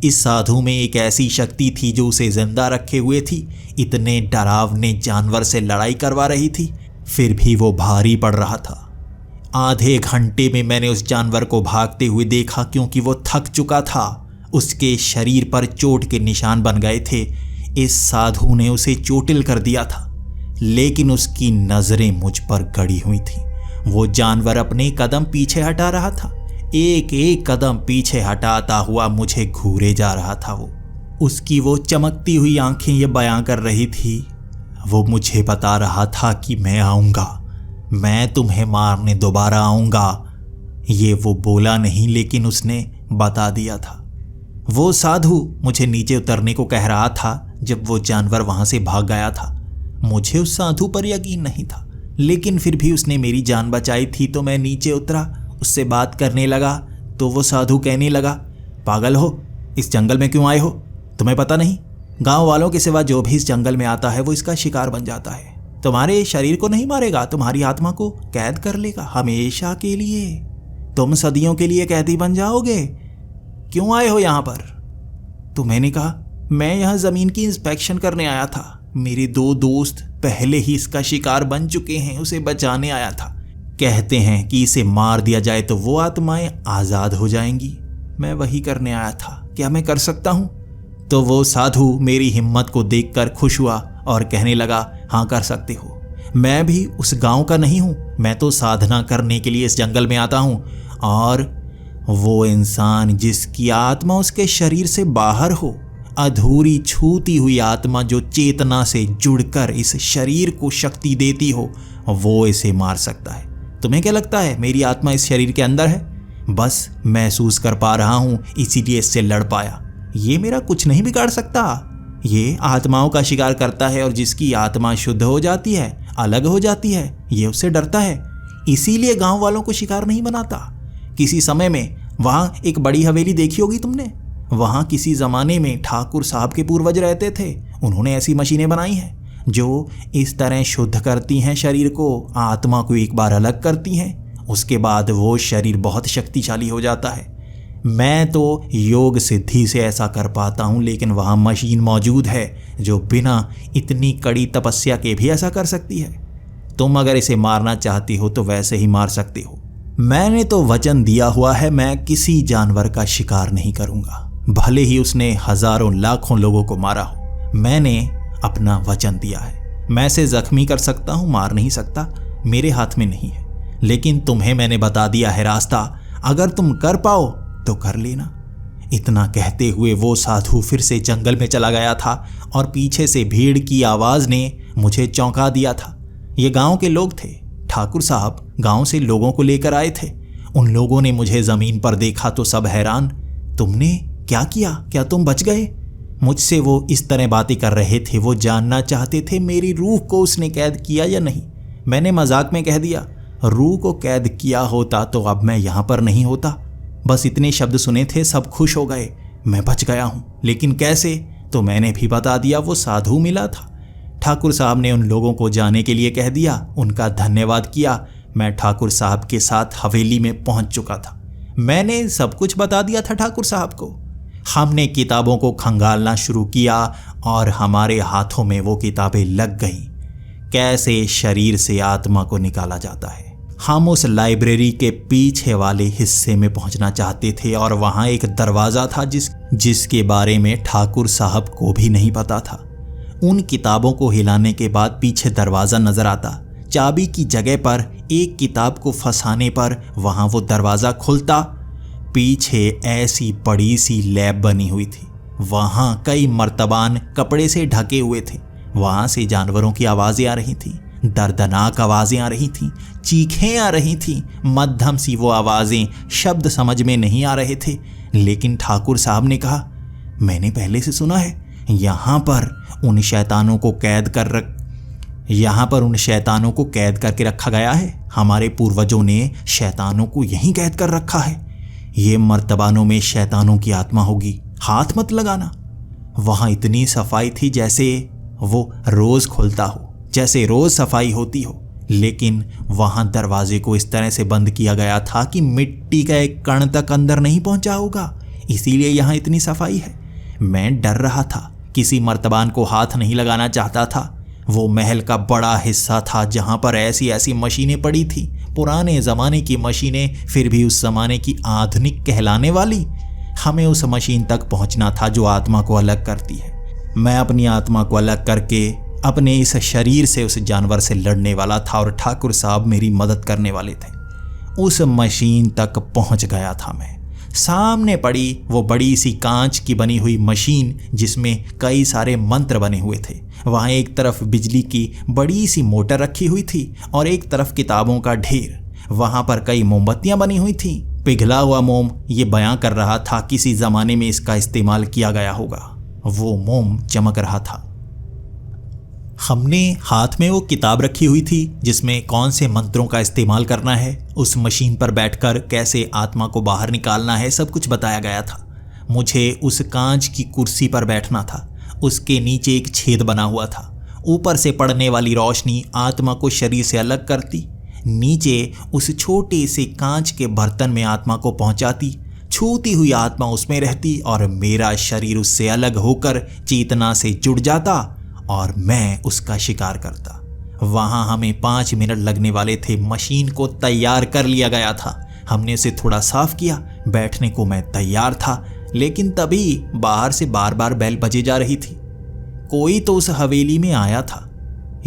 इस साधु में एक ऐसी शक्ति थी जो उसे जिंदा रखे हुए थी। इतने डरावने जानवर से लड़ाई करवा रही थी, फिर भी वो भारी पड़ रहा था। आधे घंटे में मैंने उस जानवर को भागते हुए देखा, क्योंकि वो थक चुका था। उसके शरीर पर चोट के निशान बन गए थे। इस साधु ने उसे चोटिल कर दिया था, लेकिन उसकी नजरें मुझ पर गड़ी हुई थी। वो जानवर अपने कदम पीछे हटा रहा था। एक एक कदम पीछे हटाता हुआ मुझे घूरे जा रहा था। उसकी वो चमकती हुई आंखें ये बयां कर रही थी, वो मुझे बता रहा था कि मैं आऊंगा, मैं तुम्हें मारने दोबारा आऊंगा। ये वो बोला नहीं, लेकिन उसने बता दिया था। वो साधु मुझे नीचे उतरने को कह रहा था जब वो जानवर वहां से भाग गया था। मुझे उस साधु पर यकीन नहीं था, लेकिन फिर भी उसने मेरी जान बचाई थी, तो मैं नीचे उतरा, उससे बात करने लगा। तो वो साधु कहने लगा, पागल हो, इस जंगल में क्यों आए हो? तुम्हें पता नहीं, गांव वालों के सिवा जो भी इस जंगल में आता है वो इसका शिकार बन जाता है। तुम्हारे शरीर को नहीं मारेगा, तुम्हारी आत्मा को कैद कर लेगा हमेशा के लिए। तुम सदियों के लिए कैदी बन जाओगे। क्यों आए हो यहाँ पर? तो मैंने कहा, मैं यहाँ जमीन की इंस्पेक्शन करने आया था। मेरे 2 दोस्त पहले ही इसका शिकार बन चुके हैं, उसे बचाने आया था। कहते हैं कि इसे मार दिया जाए तो वो आत्माएं आजाद हो जाएंगी। मैं वही करने आया था, क्या मैं कर सकता हूँ? तो वो साधु मेरी हिम्मत को देखकर खुश हुआ और कहने लगा, हाँ कर सकते हो। मैं भी उस गांव का नहीं हूँ, मैं तो साधना करने के लिए इस जंगल में आता हूँ। और वो इंसान जिसकी आत्मा उसके शरीर से बाहर हो, अधूरी छूती हुई आत्मा जो चेतना से जुड़कर इस शरीर को शक्ति देती हो, वो इसे मार सकता है। तुम्हें क्या लगता है मेरी आत्मा इस शरीर के अंदर है? बस महसूस कर पा रहा हूं, इसीलिए इससे लड़ पाया। ये मेरा कुछ नहीं बिगाड़ सकता। ये आत्माओं का शिकार करता है और जिसकी आत्मा शुद्ध हो जाती है, अलग हो जाती है, ये उससे डरता है। इसीलिए गांव वालों को शिकार नहीं बनाता। किसी समय में वहां एक बड़ी हवेली देखी होगी तुमने, वहां किसी जमाने में ठाकुर साहब के पूर्वज रहते थे। उन्होंने ऐसी मशीनें बनाई हैं जो इस तरह शुद्ध करती हैं शरीर को, आत्मा को एक बार अलग करती हैं, उसके बाद वो शरीर बहुत शक्तिशाली हो जाता है। मैं तो योग सिद्धि से ऐसा कर पाता हूँ, लेकिन वहाँ मशीन मौजूद है जो बिना इतनी कड़ी तपस्या के भी ऐसा कर सकती है। तुम अगर इसे मारना चाहती हो तो वैसे ही मार सकते हो। मैंने तो वचन दिया हुआ है, मैं किसी जानवर का शिकार नहीं करूँगा, भले ही उसने हजारों लाखों लोगों को मारा हो। मैंने अपना वचन दिया है। मैं इसे जख्मी कर सकता हूँ, मार नहीं सकता, मेरे हाथ में नहीं है। लेकिन तुम्हें मैंने बता दिया है रास्ता, अगर तुम कर पाओ तो कर लेना। इतना कहते हुए वो साधु फिर से जंगल में चला गया था और पीछे से भीड़ की आवाज ने मुझे चौंका दिया था। ये गांव के लोग थे। ठाकुर साहब गांव से लोगों को लेकर आए थे। उन लोगों ने मुझे जमीन पर देखा तो सब हैरान, तुमने क्या किया? क्या तुम बच गए? मुझसे वो इस तरह बातें कर रहे थे। वो जानना चाहते थे मेरी रूह को उसने कैद किया या नहीं। मैंने मजाक में कह दिया, रूह को कैद किया होता तो अब मैं यहाँ पर नहीं होता। बस इतने शब्द सुने थे, सब खुश हो गए। मैं बच गया हूँ, लेकिन कैसे? तो मैंने भी बता दिया, वो साधु मिला था। ठाकुर साहब ने उन लोगों को जाने के लिए कह दिया, उनका धन्यवाद किया। मैं ठाकुर साहब के साथ हवेली में पहुंच चुका था। मैंने सब कुछ बता दिया था ठाकुर साहब को। हमने किताबों को खंगालना शुरू किया और हमारे हाथों में वो किताबें लग गईं। कैसे शरीर से आत्मा को निकाला जाता है। हम उस लाइब्रेरी के पीछे वाले हिस्से में पहुंचना चाहते थे और वहां एक दरवाज़ा था जिसके बारे में ठाकुर साहब को भी नहीं पता था। उन किताबों को हिलाने के बाद पीछे दरवाज़ा नजर आता। चाबी की जगह पर एक किताब को फंसाने पर वहां वो दरवाज़ा खुलता। पीछे ऐसी बड़ी सी लैब बनी हुई थी। वहां कई मर्तबान कपड़े से ढके हुए थे। वहां से जानवरों की आवाज़ें आ रही थीं, दर्दनाक आवाज़ें आ रही थीं, चीखें आ रही थीं। मध्यम सी वो आवाज़ें, शब्द समझ में नहीं आ रहे थे। लेकिन ठाकुर साहब ने कहा, मैंने पहले से सुना है यहाँ पर उन शैतानों को कैद करके रखा गया है। हमारे पूर्वजों ने शैतानों को यहीं कैद कर रखा है। ये मर्तबानों में शैतानों की आत्मा होगी, हाथ मत लगाना। वहाँ इतनी सफाई थी जैसे वो रोज़ खुलता हो, जैसे रोज़ सफाई होती हो। लेकिन वहाँ दरवाजे को इस तरह से बंद किया गया था कि मिट्टी का एक कण तक अंदर नहीं पहुँचा होगा। इसीलिए यहाँ इतनी सफाई है। मैं डर रहा था, किसी मर्तबान को हाथ नहीं लगाना चाहता था। वो महल का बड़ा हिस्सा था जहाँ पर ऐसी ऐसी मशीनें पड़ी थी, पुराने ज़माने की मशीनें, फिर भी उस ज़माने की आधुनिक कहलाने वाली। हमें उस मशीन तक पहुँचना था जो आत्मा को अलग करती है। मैं अपनी आत्मा को अलग करके अपने इस शरीर से उस जानवर से लड़ने वाला था और ठाकुर साहब मेरी मदद करने वाले थे। उस मशीन तक पहुँच गया था मैं। सामने पड़ी वो बड़ी सी कांच की बनी हुई मशीन जिसमें कई सारे मंत्र बने हुए थे। वहाँ एक तरफ बिजली की बड़ी सी मोटर रखी हुई थी और एक तरफ किताबों का ढेर। वहाँ पर कई मोमबत्तियाँ बनी हुई थीं। पिघला हुआ मोम ये बयां कर रहा था किसी ज़माने में इसका इस्तेमाल किया गया होगा। वो मोम चमक रहा था। हमने हाथ में वो किताब रखी हुई थी जिसमें कौन से मंत्रों का इस्तेमाल करना है, उस मशीन पर बैठकर कैसे आत्मा को बाहर निकालना है, सब कुछ बताया गया था। मुझे उस कांच की कुर्सी पर बैठना था। उसके नीचे एक छेद बना हुआ था। ऊपर से पड़ने वाली रोशनी आत्मा को शरीर से अलग करती, नीचे उस छोटे से कांच के बर्तन में आत्मा को पहुंचाती। छूती हुई आत्मा उसमें रहती और मेरा शरीर उससे अलग होकर चेतना से जुड़ जाता और मैं उसका शिकार करता। वहाँ हमें 5 मिनट लगने वाले थे। मशीन को तैयार कर लिया गया था। हमने उसे थोड़ा साफ किया। बैठने को मैं तैयार था, लेकिन तभी बाहर से बार बार बेल बजे जा रही थी। कोई तो उस हवेली में आया था।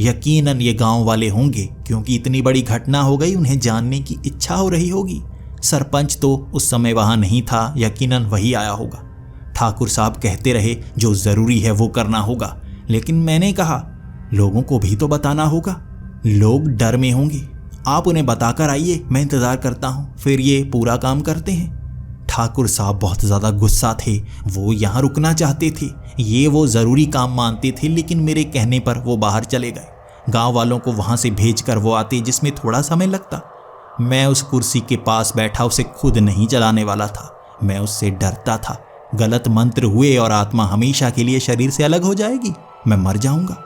यकीनन ये गांव वाले होंगे, क्योंकि इतनी बड़ी घटना हो गई, उन्हें जानने की इच्छा हो रही होगी। सरपंच तो उस समय वहाँ नहीं था, यकीनन वही आया होगा। ठाकुर साहब कहते रहे जो ज़रूरी है वो करना होगा, लेकिन मैंने कहा लोगों को भी तो बताना होगा। लोग डर में होंगे, आप उन्हें बताकर आइए, मैं इंतज़ार करता हूँ, फिर ये पूरा काम करते हैं। ठाकुर साहब बहुत ज़्यादा गुस्सा थे। वो यहाँ रुकना चाहते थे, ये वो ज़रूरी काम मानते थे, लेकिन मेरे कहने पर वो बाहर चले गए। गांव वालों को वहाँ से भेजकर वो आते, जिसमें थोड़ा समय लगता। मैं उस कुर्सी के पास बैठा उसे खुद नहीं चलाने वाला था। मैं उससे डरता था। गलत मंत्र हुए और आत्मा हमेशा के लिए शरीर से अलग हो जाएगी, मैं मर जाऊंगा।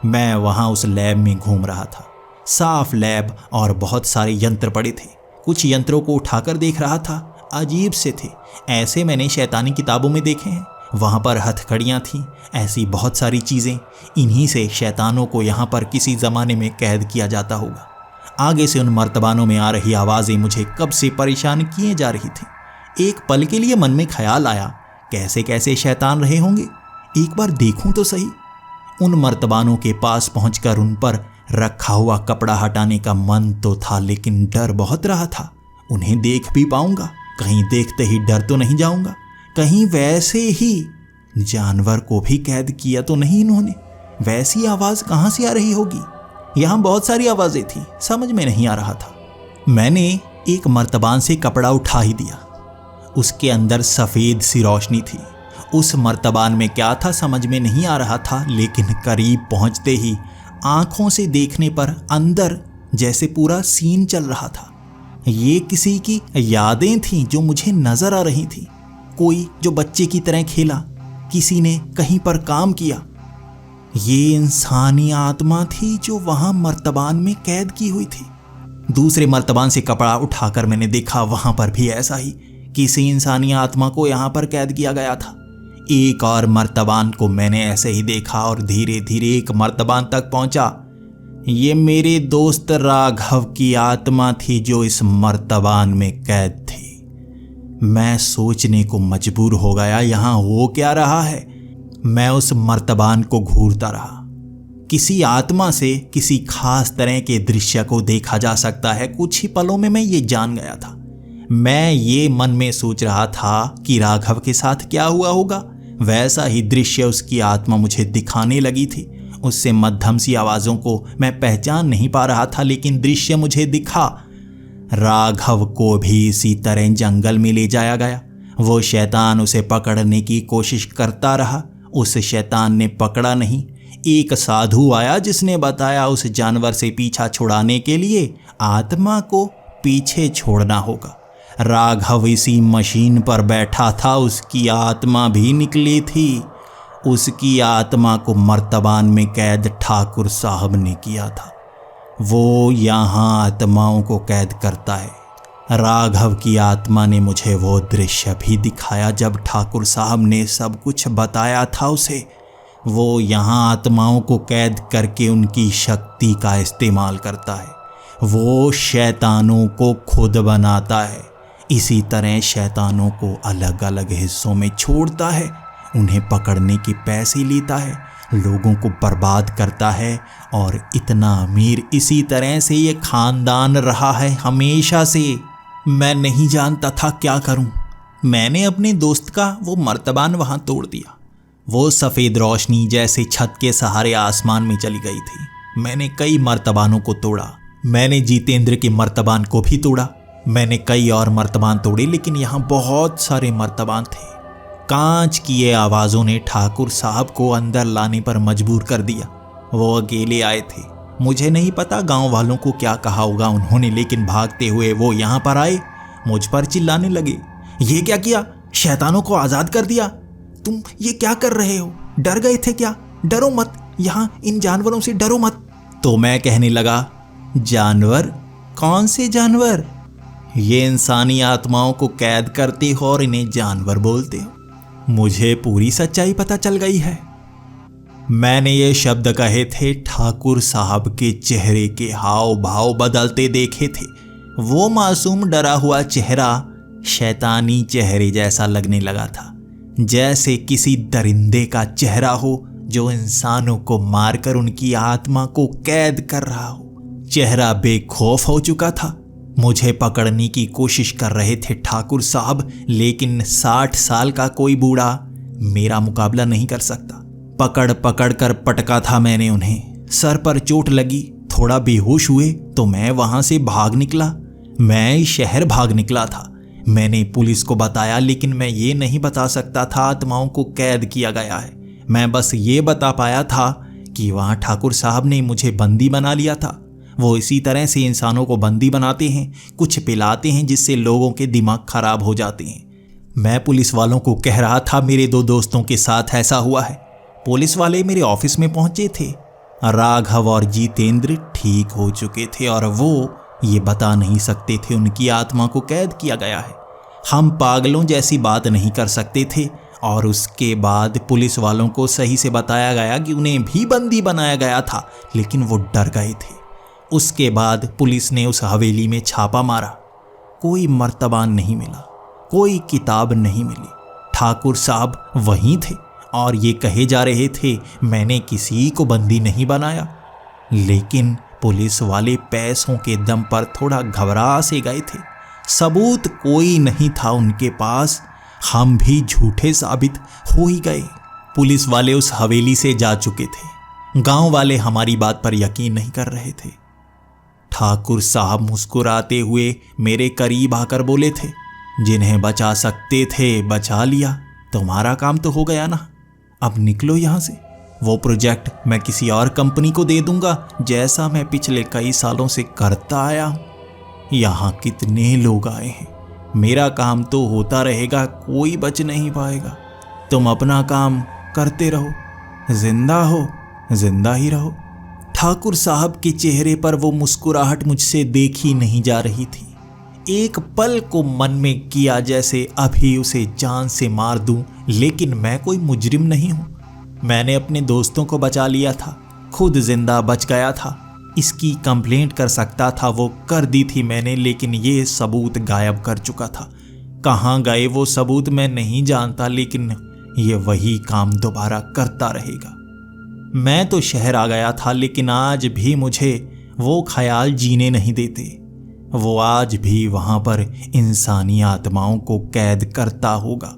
मैं वहाँ उस लैब में घूम रहा था। साफ लैब और बहुत सारे यंत्र पड़े थे। कुछ यंत्रों को उठाकर देख रहा था, अजीब से थे, ऐसे मैंने शैतानी किताबों में देखे हैं। वहाँ पर हथकड़ियाँ थीं, ऐसी बहुत सारी चीज़ें। इन्हीं से शैतानों को यहाँ पर किसी ज़माने में कैद किया जाता होगा। आगे से उन मर्तबानों में आ रही आवाज़ें मुझे कब से परेशान किए जा रही थी। एक पल के लिए मन में ख्याल आया, कैसे कैसे शैतान रहे होंगे, एक बार देखूं तो सही। उन मर्तबानों के पास पहुंचकर उन पर रखा हुआ कपड़ा हटाने का मन तो था, लेकिन डर बहुत रहा था। उन्हें देख भी पाऊंगा, कहीं देखते ही डर तो नहीं जाऊंगा। कहीं वैसे ही जानवर को भी कैद किया तो नहीं इन्होंने। वैसी आवाज़ कहाँ से आ रही होगी? यहाँ बहुत सारी आवाज़ें थी, समझ में नहीं आ रहा था। मैंने एक मर्तबान से कपड़ा उठा ही दिया। उसके अंदर सफ़ेद सी रोशनी थी। उस मर्तबान में क्या था समझ में नहीं आ रहा था, लेकिन करीब पहुँचते ही आँखों से देखने पर अंदर जैसे पूरा सीन चल रहा था। ये किसी की यादें थीं जो मुझे नजर आ रही थी। कोई जो बच्चे की तरह खेला, किसी ने कहीं पर काम किया। ये इंसानी आत्मा थी जो वहां मर्तबान में कैद की हुई थी। दूसरे मर्तबान से कपड़ा उठाकर मैंने देखा, वहां पर भी ऐसा ही किसी इंसानी आत्मा को यहां पर कैद किया गया था। एक और मर्तबान को मैंने ऐसे ही देखा और धीरे धीरे एक मर्तबान तक पहुंचा। ये मेरे दोस्त राघव की आत्मा थी जो इस मर्तबान में कैद थी। मैं सोचने को मजबूर हो गया, यहां हो क्या रहा है। मैं उस मर्तबान को घूरता रहा। किसी आत्मा से किसी खास तरह के दृश्य को देखा जा सकता है। कुछ ही पलों में मैं ये जान गया था। मैं ये मन में सोच रहा था कि राघव के साथ क्या हुआ होगा। वैसा ही दृश्य उसकी आत्मा मुझे दिखाने लगी थी। उससे मध्यम सी आवाज़ों को मैं पहचान नहीं पा रहा था, लेकिन दृश्य मुझे दिखा। राघव को भी इसी तरह जंगल में ले जाया गया। वो शैतान उसे पकड़ने की कोशिश करता रहा। उस शैतान ने पकड़ा नहीं। एक साधु आया जिसने बताया उस जानवर से पीछा छुड़ाने के लिए आत्मा को पीछे छोड़ना होगा। राघव इसी मशीन पर बैठा था। उसकी आत्मा भी निकली थी। उसकी आत्मा को मर्तबान में कैद ठाकुर साहब ने किया था। वो यहाँ आत्माओं को कैद करता है। राघव की आत्मा ने मुझे वो दृश्य भी दिखाया जब ठाकुर साहब ने सब कुछ बताया था उसे। वो यहाँ आत्माओं को कैद करके उनकी शक्ति का इस्तेमाल करता है। वो शैतानों को खुद बनाता है। इसी तरह शैतानों को अलग अलग हिस्सों में छोड़ता है, उन्हें पकड़ने के पैसे लेता है, लोगों को बर्बाद करता है। और इतना अमीर इसी तरह से ये खानदान रहा है हमेशा से। मैं नहीं जानता था क्या करूं। मैंने अपने दोस्त का वो मर्तबान वहां तोड़ दिया। वो सफ़ेद रोशनी जैसे छत के सहारे आसमान में चली गई थी। मैंने कई मर्तबानों को तोड़ा। मैंने जितेंद्र के मर्तबान को भी तोड़ा। मैंने कई और मर्तबान तोड़े, लेकिन यहाँ बहुत सारे मर्तबान थे। कांच की ये आवाज़ों ने ठाकुर साहब को अंदर लाने पर मजबूर कर दिया। वो अकेले आए थे। मुझे नहीं पता गांव वालों को क्या कहा होगा उन्होंने, लेकिन भागते हुए वो यहाँ पर आए। मुझ पर चिल्लाने लगे, ये क्या किया? शैतानों को आज़ाद कर दिया? तुम ये क्या कर रहे हो? डर गए थे क्या? डरो मत, यहाँ इन जानवरों से डरो मत। तो मैं कहने लगा, जानवर? कौन से जानवर? ये इंसानी आत्माओं को कैद करते हो और इन्हें जानवर बोलते हो। मुझे पूरी सच्चाई पता चल गई है। मैंने ये शब्द कहे थे, ठाकुर साहब के चेहरे के हाव भाव बदलते देखे थे। वो मासूम डरा हुआ चेहरा शैतानी चेहरे जैसा लगने लगा था, जैसे किसी दरिंदे का चेहरा हो जो इंसानों को मारकर उनकी आत्मा को कैद कर रहा हो। चेहरा बेखौफ हो चुका था। मुझे पकड़ने की कोशिश कर रहे थे ठाकुर साहब, लेकिन 60 साल का कोई बूढ़ा मेरा मुकाबला नहीं कर सकता। पकड़ पकड़ कर पटका था मैंने उन्हें। सर पर चोट लगी, थोड़ा बेहोश हुए तो मैं वहां से भाग निकला। मैं शहर भाग निकला था। मैंने पुलिस को बताया, लेकिन मैं ये नहीं बता सकता था आत्माओं को कैद किया गया है। मैं बस ये बता पाया था कि वहाँ ठाकुर साहब ने मुझे बंदी बना लिया था। वो इसी तरह से इंसानों को बंदी बनाते हैं, कुछ पिलाते हैं जिससे लोगों के दिमाग खराब हो जाते हैं। मैं पुलिस वालों को कह रहा था मेरे 2 दोस्तों के साथ ऐसा हुआ है। पुलिस वाले मेरे ऑफिस में पहुंचे थे। राघव और जितेंद्र ठीक हो चुके थे और वो ये बता नहीं सकते थे उनकी आत्मा को कैद किया गया है। हम पागलों जैसी बात नहीं कर सकते थे। और उसके बाद पुलिस वालों को सही से बताया गया कि उन्हें भी बंदी बनाया गया था, लेकिन वो डर गए थे। उसके बाद पुलिस ने उस हवेली में छापा मारा। कोई मर्तबान नहीं मिला, कोई किताब नहीं मिली। ठाकुर साहब वहीं थे और ये कहे जा रहे थे मैंने किसी को बंदी नहीं बनाया। लेकिन पुलिस वाले पैसों के दम पर थोड़ा घबरा से गए थे। सबूत कोई नहीं था उनके पास। हम भी झूठे साबित हो ही गए। पुलिस वाले उस हवेली से जा चुके थे। गांव वाले हमारी बात पर यकीन नहीं कर रहे थे। ठाकुर साहब मुस्कुराते हुए मेरे करीब आकर बोले थे, जिन्हें बचा सकते थे बचा लिया, तुम्हारा काम तो हो गया ना, अब निकलो यहाँ से। वो प्रोजेक्ट मैं किसी और कंपनी को दे दूंगा, जैसा मैं पिछले कई सालों से करता आया हूँ। यहाँ कितने लोग आए हैं, मेरा काम तो होता रहेगा, कोई बच नहीं पाएगा। तुम अपना काम करते रहो, जिंदा हो जिंदा ही रहो। ठाकुर साहब के चेहरे पर वो मुस्कुराहट मुझसे देखी नहीं जा रही थी। एक पल को मन में किया जैसे अभी उसे जान से मार दूं, लेकिन मैं कोई मुजरिम नहीं हूं। मैंने अपने दोस्तों को बचा लिया था, खुद जिंदा बच गया था। इसकी कंप्लेंट कर सकता था, वो कर दी थी मैंने, लेकिन ये सबूत गायब कर चुका था। कहाँ गए वो सबूत मैं नहीं जानता, लेकिन ये वही काम दोबारा करता रहेगा। मैं तो शहर आ गया था, लेकिन आज भी मुझे वो ख्याल जीने नहीं देते। वो आज भी वहां पर इंसानी आत्माओं को कैद करता होगा।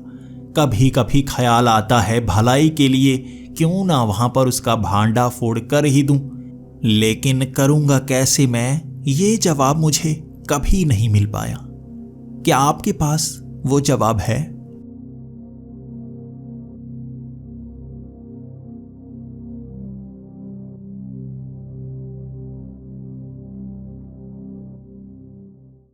कभी कभी ख्याल आता है भलाई के लिए क्यों ना वहां पर उसका भांडा फोड़ कर ही दूं, लेकिन करूंगा कैसे मैं, ये जवाब मुझे कभी नहीं मिल पाया। क्या आपके पास वो जवाब है?